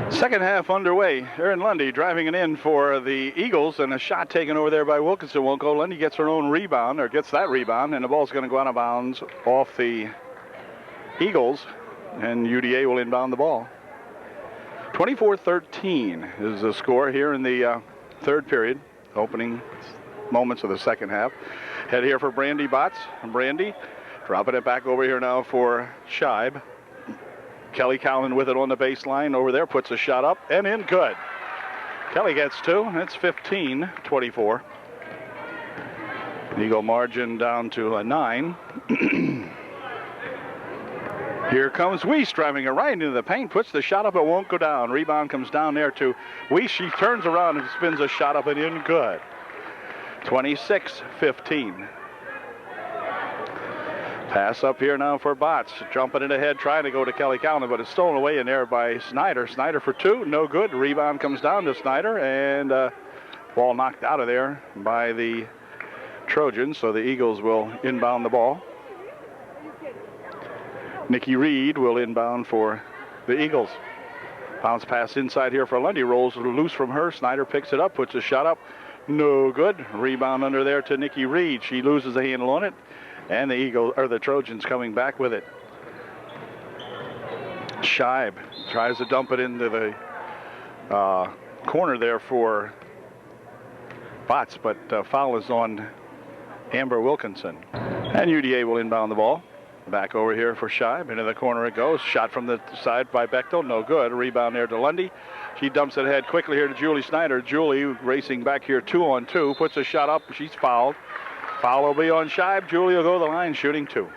Second half underway. Erin Lundy driving it in for the Eagles, and a shot taken over there by Wilkinson won't go. Lundy gets her own rebound, or gets that rebound, and the ball's going to go out of bounds off the Eagles, and UDA will inbound the ball. 24-13 is the score here in the third period, opening moments of the second half. Head here for Brandy Botts. And Brandy dropping it back over here now for Scheib. Kelly Calnon with it on the baseline over there, puts a shot up and in good. Kelly gets two. It's 15-24. Eagle margin down to a 9. Here comes Wiest driving it right into the paint, puts the shot up, it won't go down. Rebound comes down there to Wiest. She turns around and spins a shot up and in good. 26-15. Pass up here now for Botts. Jumping it ahead, trying to go to Kelly Calnon, but it's stolen away in there by Snyder. Snyder for two, no good. Rebound comes down to Snyder, and ball knocked out of there by the Trojans, so the Eagles will inbound the ball. Nikki Reed will inbound for the Eagles. Bounce pass inside here for Lundy. Rolls loose from her. Snyder picks it up, puts a shot up. No good. Rebound under there to Nikki Reed. She loses the handle on it. And the Trojans coming back with it. Scheib tries to dump it into the corner there for Botts, but foul is on Amber Wilkinson. And UDA will inbound the ball. Back over here for Scheib. Into the corner it goes. Shot from the side by Bechtel. No good. Rebound there to Lundy. She dumps it ahead quickly here to Julie Snyder. Julie racing back here 2-on-2. Puts a shot up. She's fouled. Foul will be on Scheib. Julie will go to the line shooting 2.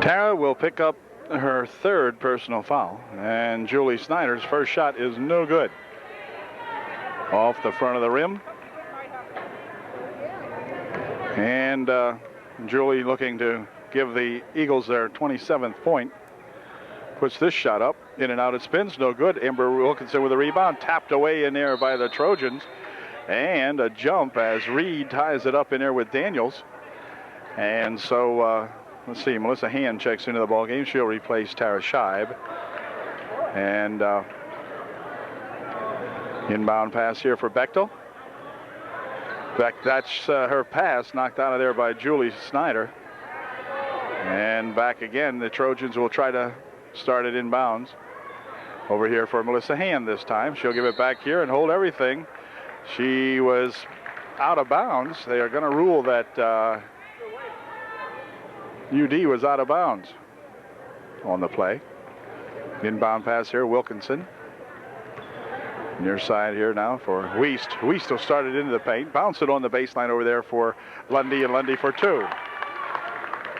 Tara will pick up her third personal foul. And Julie Snyder's first shot is no good. Off the front of the rim. And Julie looking to give the Eagles their 27th point. Puts this shot up. In and out it spins. No good. Amber Wilkinson with a rebound. Tapped away in there by the Trojans. And a jump as Reed ties it up in there with Daniels. And so let's see, Melissa Hand checks into the ball game. She'll replace Tara Scheib. And inbound pass here for Bechtel. That's her pass knocked out of there by Julie Snyder. And back again, the Trojans will try to start it inbounds. Over here for Melissa Hand this time. She'll give it back here and hold everything. She was out of bounds. They are going to rule that UD was out of bounds on the play. Inbound pass here, Wilkinson. Near side here now for Wiest. Wiest will start it into the paint. Bounce it on the baseline over there for Lundy, and Lundy for two.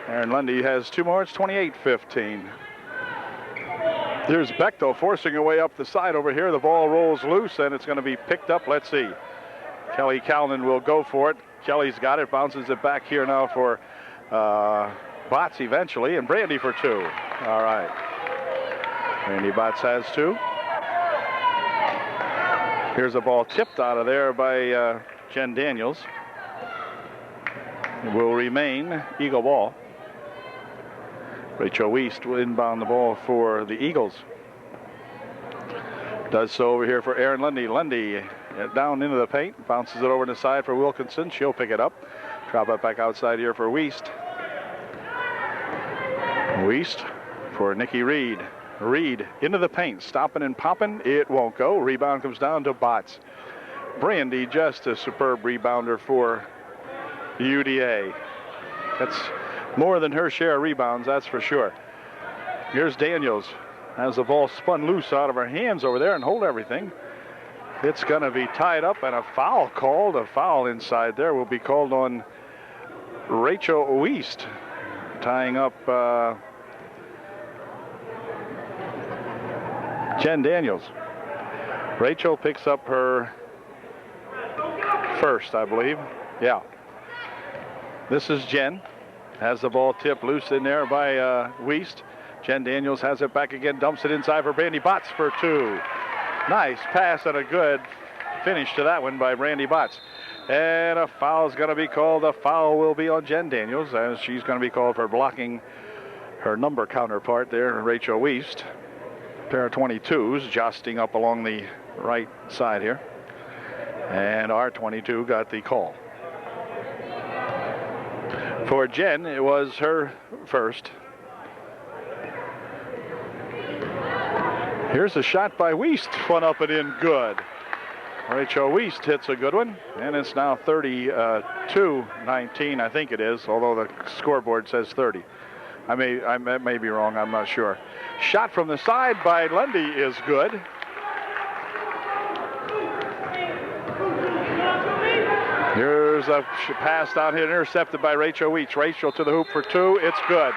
Aaron Lundy has two more. It's 28-15. Here's Bechtel forcing her way up the side over here. The ball rolls loose, and it's going to be picked up. Let's see. Kelly Calnon will go for it. Kelly's got it. Bounces it back here now for Botts eventually, and Brandy for two. All right. Brandy Botts has two. Here's a ball tipped out of there by Jen Daniels. It will remain Eagle ball. Rachel Wiest will inbound the ball for the Eagles. Does so over here for Aaron Lundy. Lundy down into the paint. Bounces it over to the side for Wilkinson. She'll pick it up. Drop it back outside here for Wiest. Wiest for Nikki Reed. Reed into the paint. Stopping and popping. It won't go. Rebound comes down to Botts. Brandy just a superb rebounder for UDA. That's more than her share of rebounds, that's for sure. Here's Daniels. Has the ball spun loose out of her hands over there and hold everything. It's going to be tied up and a foul called. A foul inside there will be called on Rachel Wiest. Tying up Jen Daniels. Rachel picks up her first, I believe. Yeah. This is Jen. Has the ball tipped loose in there by Wiest. Jen Daniels has it back again, dumps it inside for Brandy Botts for two. Nice pass and a good finish to that one by Brandy Botts. And a foul is going to be called. A foul will be on Jen Daniels, as she's going to be called for blocking her number counterpart there, Rachel Wiest. Pair of 22s jousting up along the right side here. And our 22 got the call. For Jen, it was her first. Here's a shot by Wiest. Spun up and in, good. Rachel Wiest hits a good one, and it's now 32-19, I think it is, although the scoreboard says 30. I may be wrong, I'm not sure. Shot from the side by Lundy is good. Here's a pass down here, intercepted by Rachel Wiest. Rachel to the hoop for two. It's good.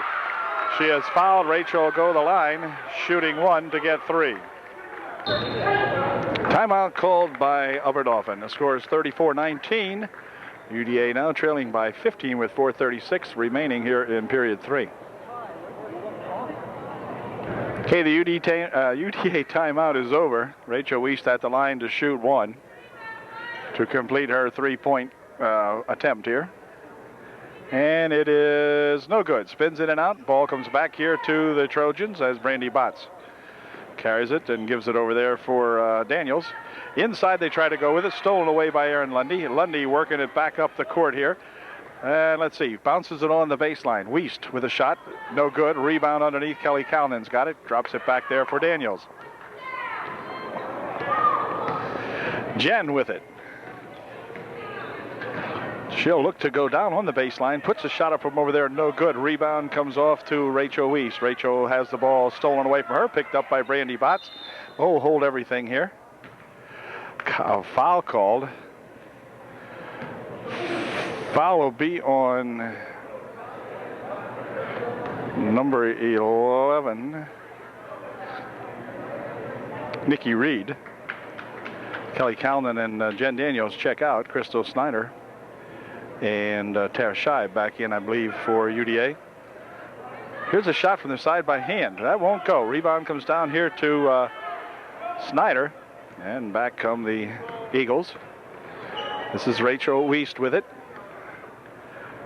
She has fouled. Rachel will go the line, shooting one to get three. Timeout called by Dauphin. The score is 34-19. UDA now trailing by 15 with 4:36 remaining here in period three. Okay, the UDA timeout is over. Rachel Wiest at the line to shoot one to complete her three-point attempt here. And it is no good. Spins in and out. Ball comes back here to the Trojans as Brandy Botts carries it and gives it over there for Daniels. Inside they try to go with it. Stolen away by Aaron Lundy. Lundy working it back up the court here. And let's see. Bounces it on the baseline. Wiest with a shot. No good. Rebound underneath. Kelly Calnon's got it. Drops it back there for Daniels. Jen with it. She'll look to go down on the baseline. Puts a shot up from over there. No good. Rebound comes off to Rachel Wiest. Rachel has the ball stolen away from her. Picked up by Brandy Botts. Oh, hold everything here. A foul called. Foul will be on number 11, Nikki Reed. Kelly Calnon and Jen Daniels check out. Crystal Snyder and Tara Scheib back in, I believe, for UDA. Here's a shot from the side by Hand. That won't go. Rebound comes down here to Snyder, and back come the Eagles. This is Rachel Wiest with it.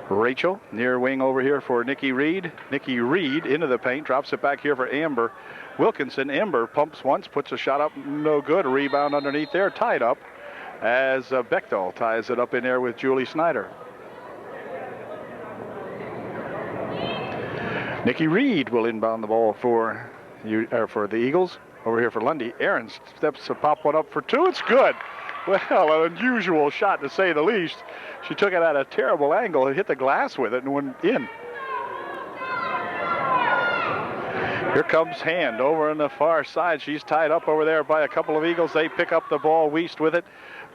Rachel, near wing over here for Nikki Reed. Nikki Reed into the paint, drops it back here for Amber Wilkinson. Amber pumps once, puts a shot up, no good. A rebound underneath there, tied up as Bechtel ties it up in there with Julie Snyder. Nikki Reed will inbound the ball for the Eagles. Over here for Lundy. Aaron steps to pop one up for two. It's good. Well, an unusual shot to say the least. She took it at a terrible angle and hit the glass with it and went in. Here comes Hand over on the far side. She's tied up over there by a couple of Eagles. They pick up the ball. Wiest with it.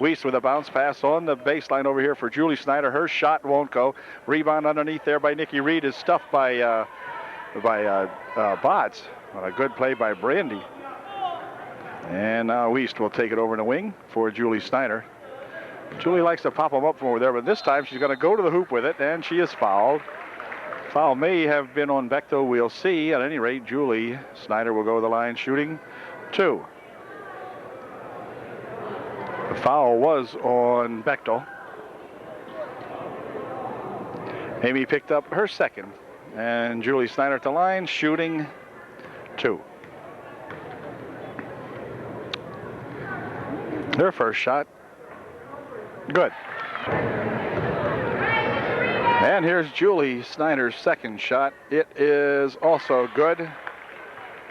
Wiest with a bounce pass on the baseline over here for Julie Snyder. Her shot won't go. Rebound underneath there by Nikki Reed is stuffed by Botts. Well, a good play by Brandy. And now Wiest will take it over in the wing for Julie Snyder. Julie likes to pop them up from over there, but this time she's going to go to the hoop with it, and she is fouled. Foul may have been on Bechtel. We'll see. At any rate, Julie Snyder will go to the line shooting two. The foul was on Bechtel. Amy picked up her second, and Julie Snyder at the line shooting two. Their first shot, good. And here's Julie Snyder's second shot. It is also good.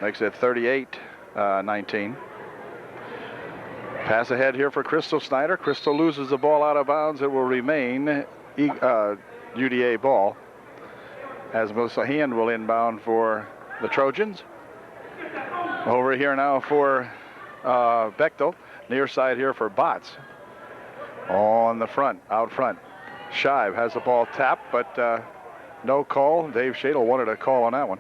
Makes it 38-19. Pass ahead here for Crystal Snyder. Crystal loses the ball out of bounds. It will remain UDA ball, as Melissa Hand will inbound for the Trojans. Over here now for Bechtel. Near side here for Botts. On the front, out front. Shive has the ball tapped, but no call. Dave Shadle wanted a call on that one.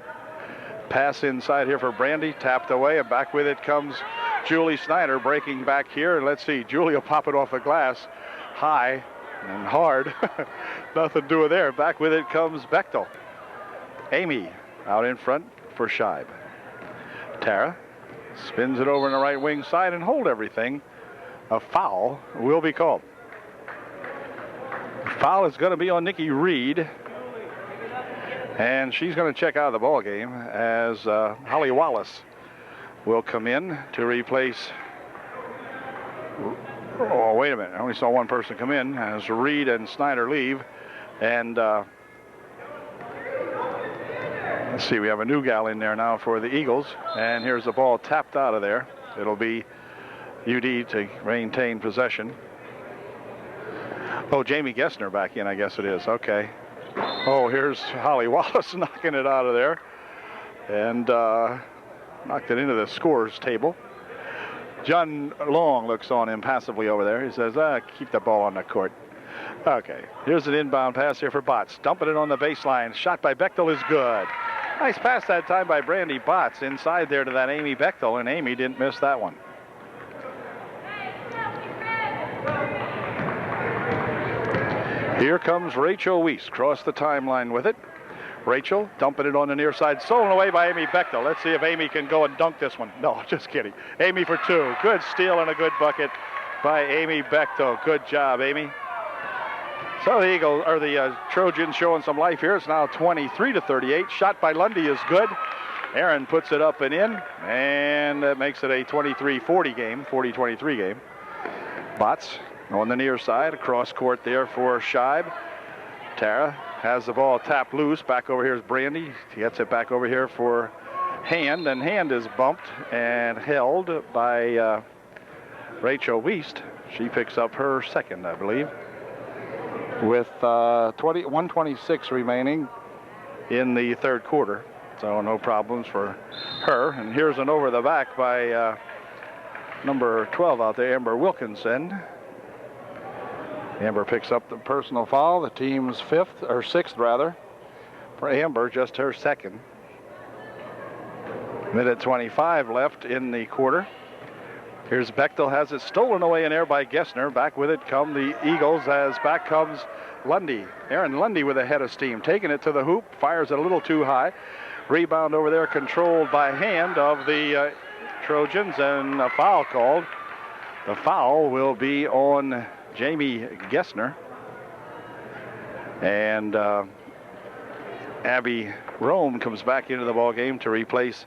Pass inside here for Brandy, tapped away, and back with it comes Julie Snyder breaking back here. And let's see, Julie will pop it off the glass high and hard. Nothing to do with there. Back with it comes Bechtel. Amy out in front for Shive. Tara spins it over in the right wing side and hold everything. A foul will be called. The foul is going to be on Nikki Reed. And she's going to check out of the ball game as Holly Wallace will come in to replace. Oh, wait a minute. I only saw one person come in as Reed and Snyder leave. And let's see, we have a new gal in there now for the Eagles. And here's the ball tapped out of there. It'll be UD to maintain possession. Oh, Jamie Gessner back in, I guess it is. Okay. Oh, here's Holly Wallace knocking it out of there. And knocked it into the scorers table. John Long looks on impassively over there. He says, keep the ball on the court. Okay, here's an inbound pass here for Botts. Dumping it on the baseline. Shot by Bechtel is good. Nice pass that time by Brandy Botts inside there to that Amy Bechtel, and Amy didn't miss that one. Here comes Rachel Wiest, cross the timeline with it. Rachel dumping it on the near side, stolen away by Amy Bechtel. Let's see if Amy can go and dunk this one. No, just kidding. Amy for two. Good steal and a good bucket by Amy Bechtel. Good job, Amy. So the Eagles, or the Trojans, showing some life here. It's now 23-38. Shot by Lundy is good. Aaron puts it up and in, and that makes it a 23-40 game, 40-23 game. Botts on the near side, across court there for Shibe. Tara has the ball tapped loose. Back over here is Brandy. He gets it back over here for Hand, and Hand is bumped and held by Rachel Wiest. She picks up her second, I believe, with 1:26 remaining in the third quarter. So no problems for her. And here's an over the back by number 12 out there, Amber Wilkinson. Amber picks up the personal foul, the team's sixth rather, for Amber, just her second. Minute 25 left in the quarter. Here's Bechtel, has it stolen away in there by Gessner. Back with it come the Eagles, as back comes Lundy. Aaron Lundy with a head of steam, taking it to the hoop, fires it a little too high. Rebound over there controlled by Hand of the Trojans, and a foul called. The foul will be on Jamie Gessner. And Abby Rome comes back into the ball game to replace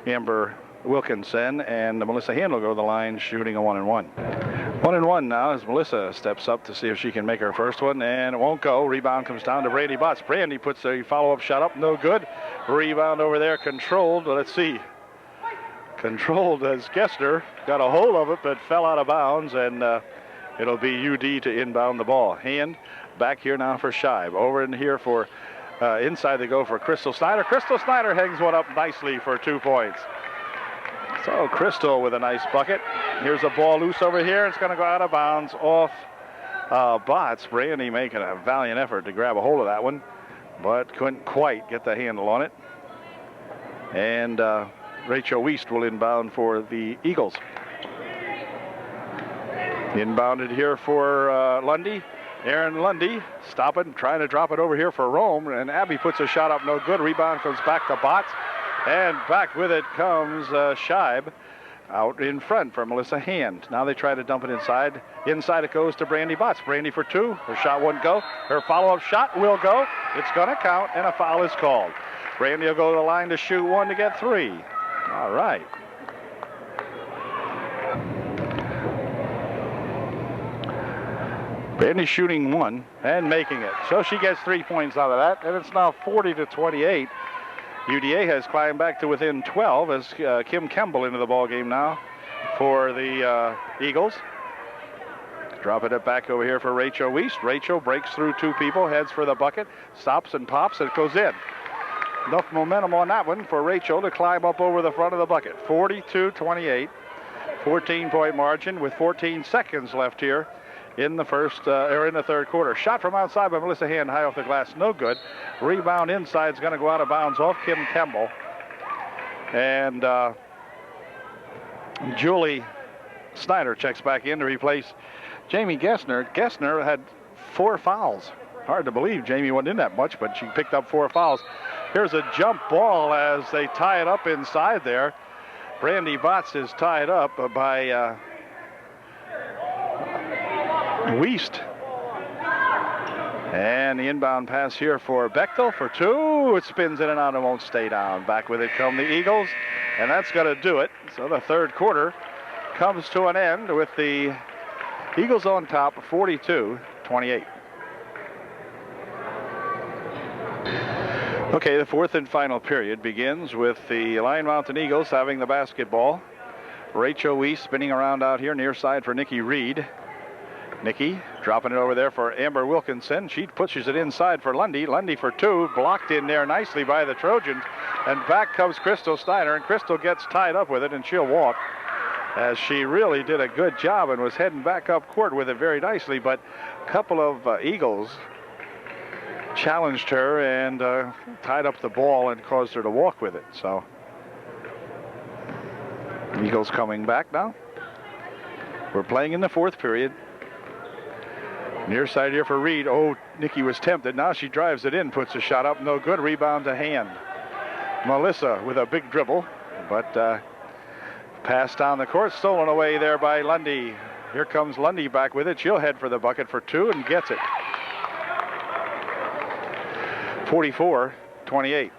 Amber Wilkinson, and Melissa Hand will go to the line shooting a 1-1. 1-1 now as Melissa steps up to see if she can make her first one, and it won't go. Rebound comes down to Brandy Botts. Brandy puts a follow-up shot up, no good. Rebound over there controlled. Let's see. Controlled as Gessner got a hold of it, but fell out of bounds, and it'll be UD to inbound the ball. Hand back here now for Scheib. Over in here for inside they go for Crystal Snyder. Crystal Snyder hangs one up nicely for 2 points. So Crystal with a nice bucket. Here's a ball loose over here. It's going to go out of bounds off Botts. Brandy making a valiant effort to grab a hold of that one, but couldn't quite get the handle on it. And Rachel Wiest will inbound for the Eagles. Inbounded here for Lundy. Aaron Lundy stopping, trying to drop it over here for Rome, and Abby puts a shot up, no good. Rebound comes back to Botts, and back with it comes Scheib out in front for Melissa Hand. Now they try to dump it inside. Inside it goes to Brandy Botts. Brandy for 2. Her shot wouldn't go. Her follow-up shot will go. It's going to count, and a foul is called. Brandy will go to the line to shoot 1 to get 3. All right. Brandy shooting 1 and making it. So she gets 3 points out of that, and it's now 40-28. UDA has climbed back to within 12 as Kim Kemble into the ball game now for the Eagles. Dropping it back over here for Rachel Wiest. Rachel breaks through 2 people, heads for the bucket, stops and pops, and it goes in. Enough momentum on that one for Rachel to climb up over the front of the bucket. 42-28, 14-point margin with 14 seconds left here in the third quarter. Shot from outside by Melissa Hand, high off the glass, no good. Rebound inside is going to go out of bounds off Kim Kemble. And Julie Snyder checks back in to replace Jamie Gessner. Gessner had 4 fouls. Hard to believe Jamie wasn't in that much, but she picked up 4 fouls. Here's a jump ball as they tie it up inside there. Brandy Botts is tied up by Wiest. And the inbound pass here for Bechtel for 2. It spins in and out and won't stay down. Back with it come the Eagles, and that's going to do it. So the third quarter comes to an end with the Eagles on top, 42-28. Okay, the fourth and final period begins with the Lion Mountain Eagles having the basketball. Rachel Wiest spinning around out here near side for Nikki Reed. Nikki dropping it over there for Amber Wilkinson. She pushes it inside for Lundy. Lundy for 2, blocked in there nicely by the Trojans. And back comes Crystal Steiner, and Crystal gets tied up with it, and she'll walk, as she really did a good job and was heading back up court with it very nicely. But a couple of Eagles challenged her and tied up the ball and caused her to walk with it. So Eagles coming back now. We're playing in the fourth period. Near side here for Reed. Oh, Nikki was tempted. Now she drives it in, puts a shot up, no good. Rebound to Hand. Melissa with a big dribble, but pass down the court, stolen away there by Lundy. Here comes Lundy back with it. She'll head for the bucket for 2 and gets it. 44-28.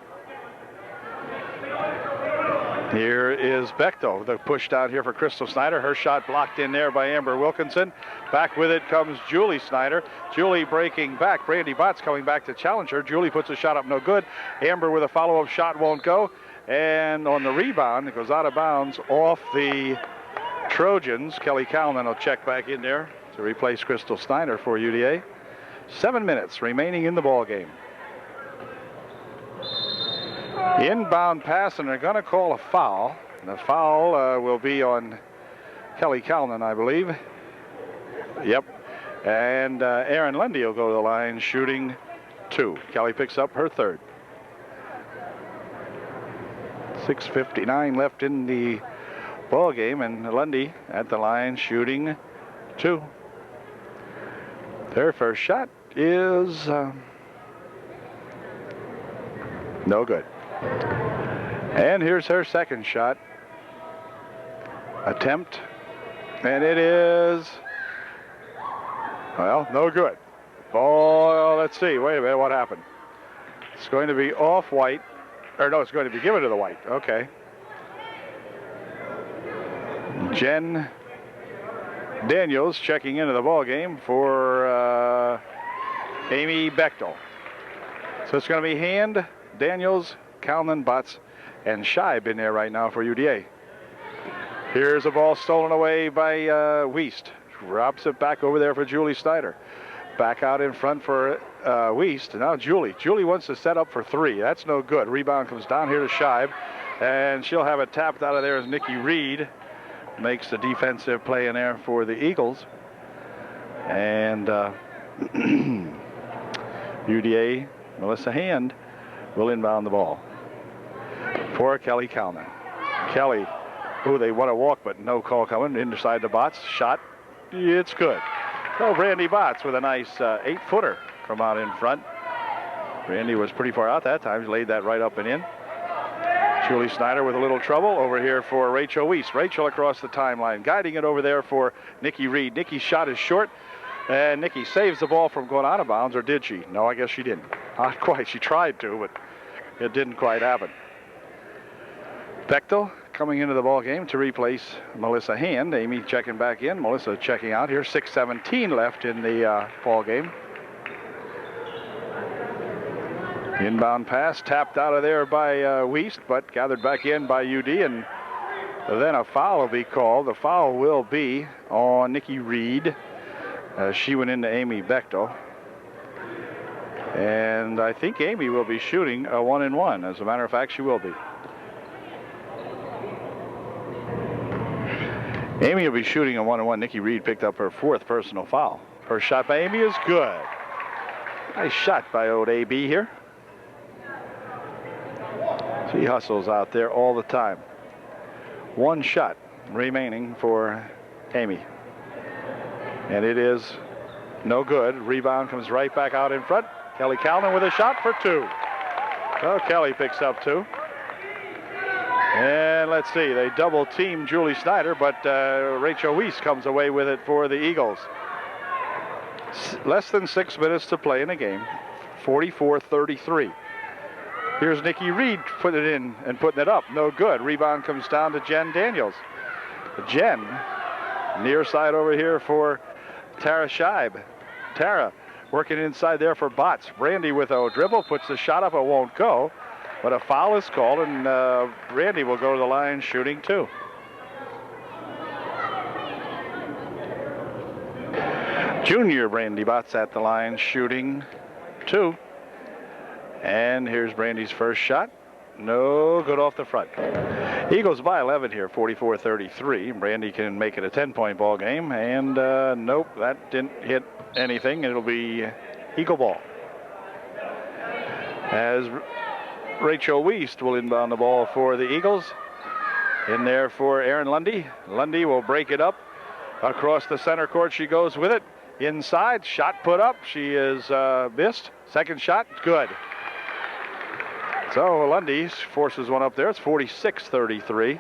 Here is Bechtel, the push down here for Crystal Snyder. Her shot blocked in there by Amber Wilkinson. Back with it comes Julie Snyder. Julie breaking back. Brandy Botts coming back to challenge her. Julie puts a shot up, no good. Amber with a follow-up shot won't go. And on the rebound, it goes out of bounds off the Trojans. Kelly Calnon will check back in there to replace Crystal Snyder for UDA. 7 minutes remaining in the ball game. Inbound pass, and they're going to call a foul. The foul will be on Kelly Calnon, I believe. Yep. And Aaron Lundy will go to the line shooting 2. Kelly picks up her 3rd. 6:59 left in the ball game, and Lundy at the line shooting 2. Their first shot is no good. And here's her second shot. Attempt. And it is, well, no good. Oh, let's see. Wait a minute. What happened? It's going to be off white. Or no, it's going to be given to the white. Okay. Jen Daniels checking into the ball game for Amy Bechtel. So it's going to be Hand, Daniels, Calnon, Butts, and Scheib in there right now for UDA. Here's a ball stolen away by Wiest. Drops it back over there for Julie Snyder. Back out in front for Wiest. Now Julie. Julie wants to set up for three. That's no good. Rebound comes down here to Scheib, and she'll have it tapped out of there as Nikki Reed makes the defensive play in there for the Eagles. And UDA, Melissa Hand, will inbound the ball for Kelly Calnon. Kelly, who they want to walk, but no call coming. Inside the Botts. Shot. It's good. So Brandy Botts with a nice 8-footer from out in front. Brandy was pretty far out that time. She laid that right up and in. Julie Snyder with a little trouble over here for Rachel Wiest. Rachel across the timeline, guiding it over there for Nikki Reed. Nikki's shot is short, and Nikki saves the ball from going out of bounds, or did she? No, I guess she didn't. Not quite. She tried to, but it didn't quite happen. Bechtel coming into the ball game to replace Melissa Hand. Amy checking back in. Melissa checking out here. 6:17 left in the ball game. Inbound pass tapped out of there by Wiest, but gathered back in by UD, and then a foul will be called. The foul will be on Nikki Reed. She went into Amy Bechtel. And I think Amy will be shooting a 1-and-1. As a matter of fact, she will be. Amy will be shooting a 1-and-1. Nikki Reed picked up her 4th personal foul. Her shot by Amy is good. Nice shot by old AB here. She hustles out there all the time. 1 shot remaining for Amy. And it is no good. Rebound comes right back out in front. Kelly Calnon with a shot for 2. So Kelly picks up 2. And let's see, they double team Julie Snyder, but Rachel Wiest comes away with it for the Eagles. Less than 6 minutes to play in the game. 44-33. Here's Nikki Reed putting it in and putting it up. No good. Rebound comes down to Jen Daniels. Jen, near side over here for Tara Scheib. Tara working inside there for Botts. Brandy with a dribble, puts the shot up. It won't go. But a foul is called, and Brandy will go to the line shooting 2. Junior Brandy Botts at the line shooting 2. And here's Brandy's first shot. No good off the front. Eagles by 11 here, 44-33. Brandy can make it a 10-point ball game. And nope, that didn't hit anything. It'll be Eagle ball. As Rachel Wiest will inbound the ball for the Eagles. In there for Erin Lundy. Lundy will break it up. Across the center court she goes with it. Inside, shot put up. She is missed. Second shot, good. So Lundy forces one up there. It's 46-33.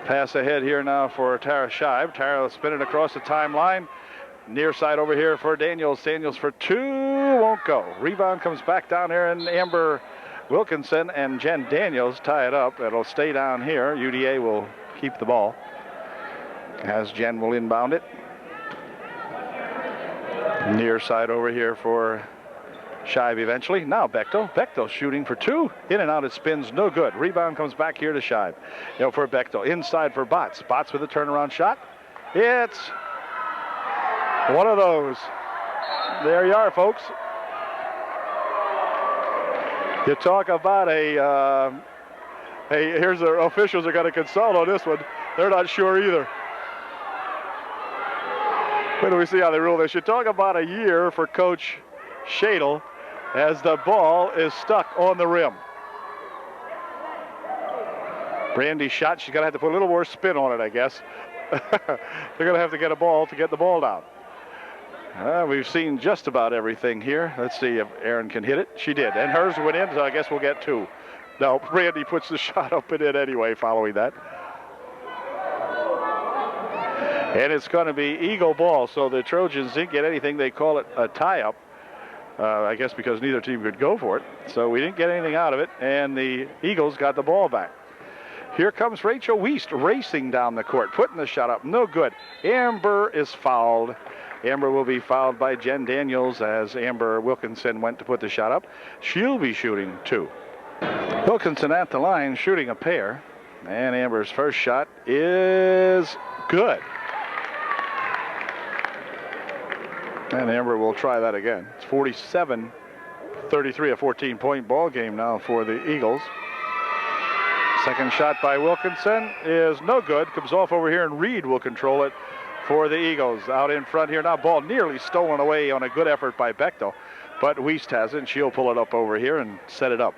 Pass ahead here now for Tara Scheib. Tara will spin it across the timeline. Near side over here for Daniels. Daniels for 2, won't go. Rebound comes back down here, and Amber Wilkinson and Jen Daniels tie it up. It'll stay down here. UDA will keep the ball as Jen will inbound it. Near side over here for Scheib eventually. Now Bechtel. Bechtel shooting for 2. In and out it spins. No good. Rebound comes back here to Scheib. For Bechtel. Inside for Botts. Botts with a turnaround shot. It's one of those. There you are, folks. You talk about here's the officials are going to consult on this one. They're not sure either. Wait till we see how they rule this. You talk about a year for Coach Shadle as the ball is stuck on the rim. Brandy's shot, she's going to have to put a little more spin on it, I guess. They're going to have to get a ball to get the ball down. We've seen just about everything here. Let's see if Erin can hit it. She did, and hers went in, so I guess we'll get 2. No, Brandy puts the shot up and in anyway following that. And it's going to be Eagle ball, so the Trojans didn't get anything. They call it a tie-up. I guess because neither team could go for it. So we didn't get anything out of it, and the Eagles got the ball back. Here comes Rachel Wiest racing down the court, putting the shot up. No good. Amber is fouled. Amber will be fouled by Jen Daniels as Amber Wilkinson went to put the shot up. She'll be shooting 2. Wilkinson at the line shooting a pair. And Amber's first shot is good. And Amber will try that again. It's 47-33, a 14-point ball game now for the Eagles. Second shot by Wilkinson is no good. Comes off over here, and Reed will control it for the Eagles. Out in front here now, ball nearly stolen away on a good effort by Bechtel. But Wiest has it, and she'll pull it up over here and set it up.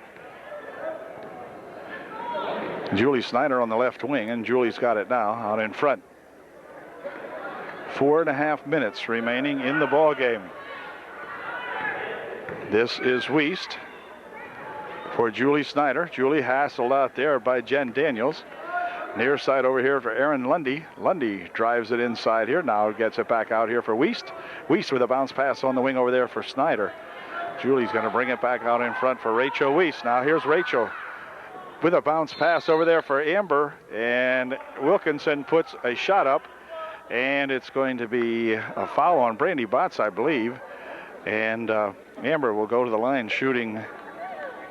Julie Snyder on the left wing, and Julie's got it now out in front. 4.5 minutes remaining in the ball game. This is Wiest for Julie Snyder. Julie hassled out there by Jen Daniels. Near side over here for Erin Lundy. Lundy drives it inside here. Now gets it back out here for Wiest. Wiest with a bounce pass on the wing over there for Snyder. Julie's going to bring it back out in front for Rachel Wiest. Now here's Rachel with a bounce pass over there for Amber, and Wilkinson puts a shot up, and it's going to be a foul on Brandy Botts, I believe, and Amber will go to the line shooting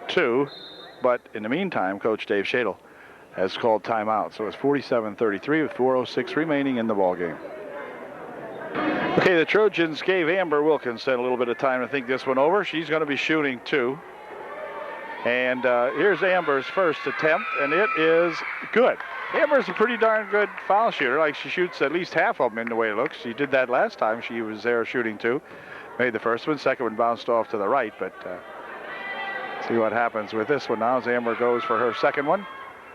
2, but in the meantime, Coach Dave Shadle has called timeout, so it's 47-33 with 4:06 remaining in the ball game. Okay, the Trojans gave Amber Wilkinson a little bit of time to think this one over. She's going to be shooting 2. And here's Amber's first attempt, and it is good. Amber's a pretty darn good foul shooter. Like, she shoots at least half of them in the way it looks. She did that last time she was there shooting 2. Made the first one. Second one bounced off to the right, but see what happens with this one now as Amber goes for her second one.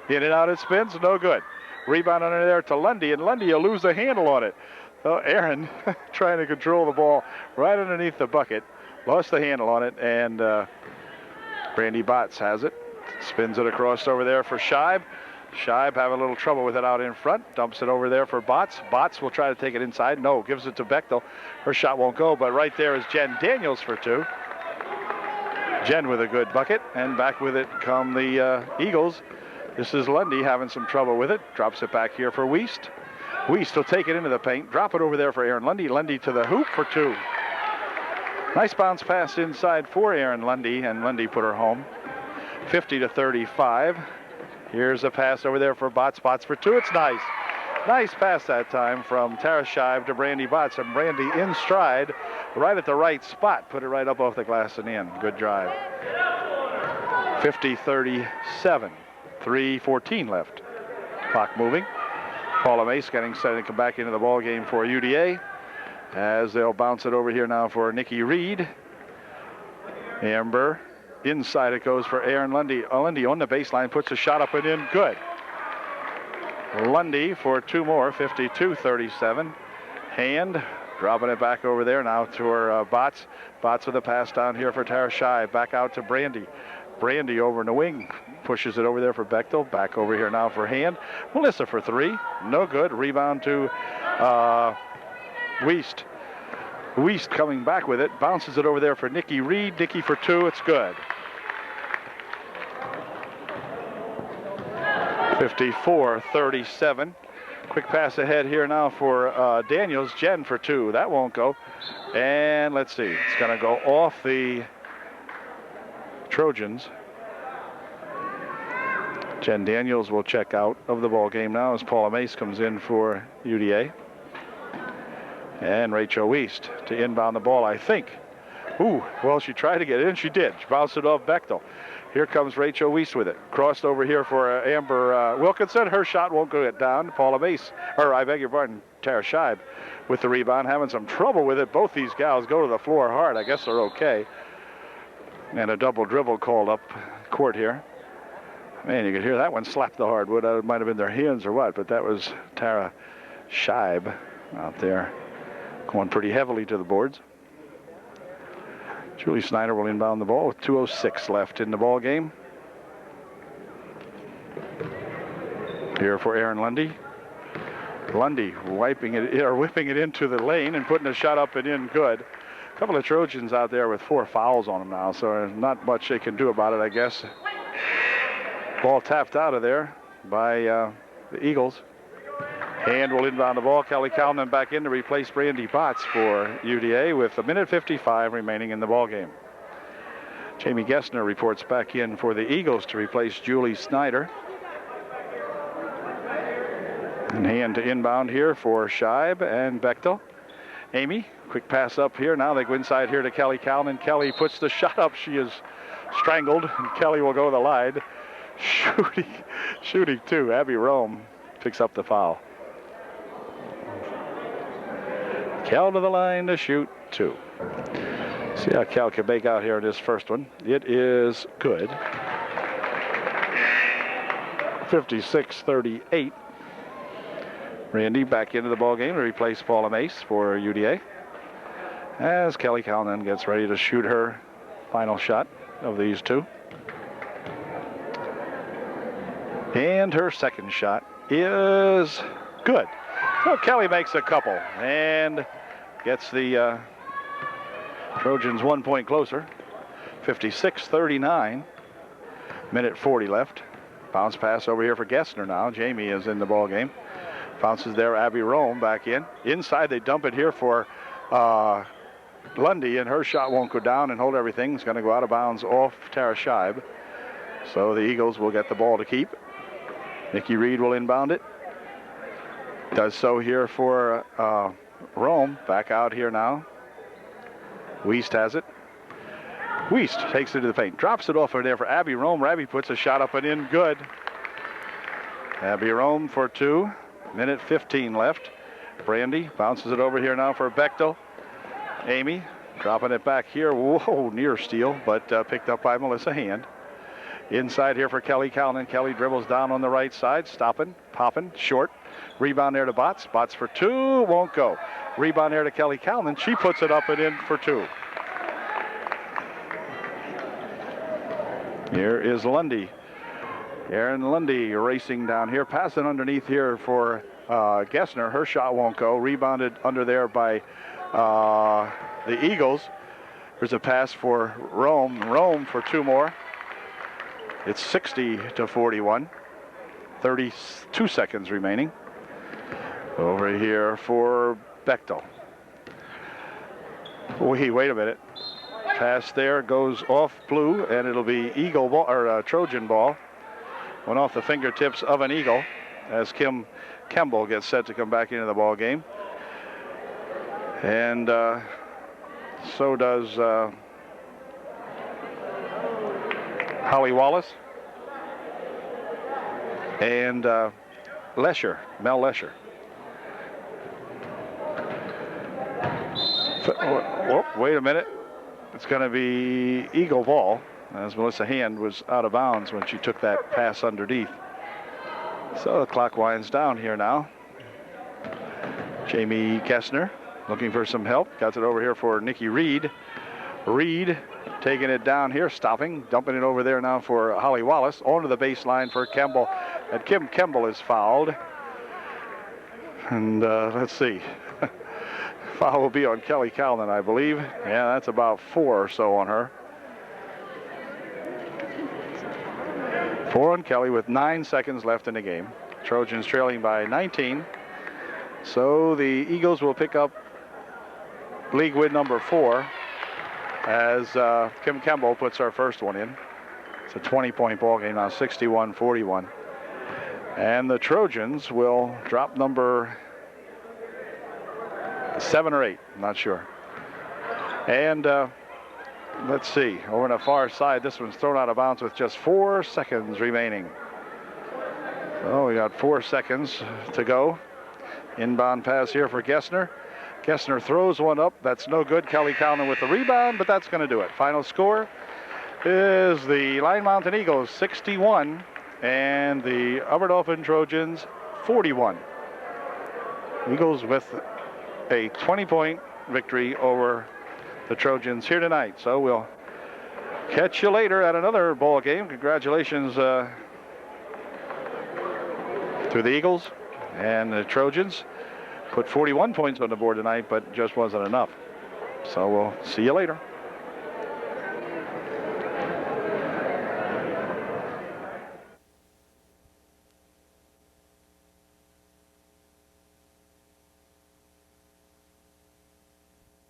In and out it spins, no good. Rebound under there to Lundy, and Lundy will lose the handle on it. So Aaron trying to control the ball right underneath the bucket. Lost the handle on it, and Brandy Botts has it. Spins it across over there for Scheib. Scheib having a little trouble with it out in front. Dumps it over there for Botts. Botts will try to take it inside. No, gives it to Bechtel. Her shot won't go, but right there is Jen Daniels for 2. Jen with a good bucket, and back with it come the Eagles. This is Lundy having some trouble with it. Drops it back here for Wiest. Wiest will take it into the paint. Drop it over there for Erin Lundy. Lundy to the hoop for 2. Nice bounce pass inside for Erin Lundy, and Lundy put her home. 50-35. Here's a pass over there for Botts. Botts for 2. It's nice. Nice pass that time from Tara Scheib to Brandy Botts, and Brandy in stride, right at the right spot. Put it right up off the glass and in. Good drive. 50-37. 3:14 left. Clock moving. Paula Mace getting set to come back into the ball game for UDA, as they'll bounce it over here now for Nikki Reed. Amber, inside it goes for Erin Lundy. Lundy on the baseline, puts a shot up and in, good. Lundy for 2 more, 52-37. Hand, dropping it back over there now to her Botts. Botts with a pass down here for Tara Scheib. Back out to Brandy. Brandy over in the wing, pushes it over there for Bechtel. Back over here now for Hand. Melissa for 3, no good. Rebound to Wiest. Wiest coming back with it, bounces it over there for Nikki Reed. Nikki for 2, it's good. 54-37. Quick pass ahead here now for Daniels. Jen for 2, that won't go. And let's see, it's going to go off the Trojans. Jen Daniels will check out of the ball game now as Paula Mace comes in for UDA. And Rachel Wiest to inbound the ball, I think. Ooh, well, she tried to get it in. She did. She bounced it off Bechtel. Here comes Rachel Wiest with it. Crossed over here for Amber Wilkinson. Her shot won't go down. Paula Mace, or I beg your pardon, Tara Scheib with the rebound. Having some trouble with it. Both these gals go to the floor hard. I guess they're okay. And a double dribble called up court here. Man, you could hear that one slap the hardwood. It might have been their hands or what, but that was Tara Scheib out there going pretty heavily to the boards. Julie Snyder will inbound the ball with 2:06 left in the ball game. Here for Erin Lundy. Lundy whipping it into the lane and putting a shot up and in good. A couple of Trojans out there with 4 fouls on them now, so there's not much they can do about it, I guess. Ball tapped out of there by the Eagles. And will inbound the ball. Kelly Calnon back in to replace Brandy Botts for UDA with 1:55 remaining in the ball game. Jamie Gessner reports back in for the Eagles to replace Julie Snyder. And hand to inbound here for Scheib and Bechtel. Amy, quick pass up here. Now they go inside here to Kelly Calnon. Kelly puts the shot up. She is strangled, and Kelly will go to the line. Shooting too. Abby Rome picks up the foul. Cal to the line to shoot 2. See how Cal can make out here in this first one. It is good. 56-38. Randy back into the ball game to replace Paula Mace for UDA as Kelly Calnon gets ready to shoot her final shot of these 2. And her second shot is good. So Kelly makes a couple and gets the Trojans 1 point closer. 56-39. Minute 40 left. Bounce pass over here for Gessner now. Jamie is in the ball game. Bounces there. Abby Rome back in. Inside they dump it here for Lundy, and her shot won't go down and hold everything. It's going to go out of bounds off Tara Scheib. So the Eagles will get the ball to keep. Nikki Reed will inbound it. Does so here for Rome. Back out here now. Wiest has it. Wiest takes it to the paint. Drops it off over there for Abby Rome. Abby puts a shot up and in. Good. Abby Rome for 2. Minute 15 left. Brandy bounces it over here now for Bechtel. Amy dropping it back here. Whoa, near steal, but picked up by Melissa Hand. Inside here for Kelly Calnon. Kelly dribbles down on the right side. Stopping, popping, short. Rebound there to Botts. Botts for 2, won't go. Rebound there to Kelly Calnon. She puts it up and in for 2. Here is Lundy. Aaron Lundy racing down here. Passing underneath here for Gessner. Her shot won't go. Rebounded under there by the Eagles. There's a pass for Rome. Rome for 2 more. It's 60-41. 32 seconds remaining. Over here for Bechtel. Wait a minute. Pass there goes off blue, and it'll be Eagle ball or Trojan ball. Went off the fingertips of an Eagle as Kim Kemble gets set to come back into the ball game. And so does Holly Wallace and Lesher, Mel Lesher. Oh, wait a minute. It's going to be Eagle ball, as Melissa Hand was out of bounds when she took that pass underneath. So the clock winds down here now. Jamie Gessner looking for some help. Got it over here for Nikki Reed. Reed taking it down here, stopping, dumping it over there now for Holly Wallace. Onto the baseline for Kemble. And Kim Kemble is fouled. And let's see. Foul will be on Kelly Calnon, I believe. Yeah, that's about 4 or so on her. 4 on Kelly with 9 seconds left in the game. Trojans trailing by 19. So the Eagles will pick up league win number 4 as Kim Kemble puts our first one in. It's a 20-point ball game now, 61-41. And the Trojans will drop number 7 or 8, I'm not sure. And let's see, over on the far side, this one's thrown out of bounds with just 4 seconds remaining. So we got 4 seconds to go. Inbound pass here for Gessner. Gessner throws one up. That's no good. Kelly Calnon with the rebound, but that's going to do it. Final score is the Line Mountain Eagles 61 and the Upper Dauphin Trojans 41. Eagles with a 20-point victory over the Trojans here tonight. So we'll catch you later at another ball game. Congratulations to the Eagles and the Trojans. Put 41 points on the board tonight, but just wasn't enough. So we'll see you later.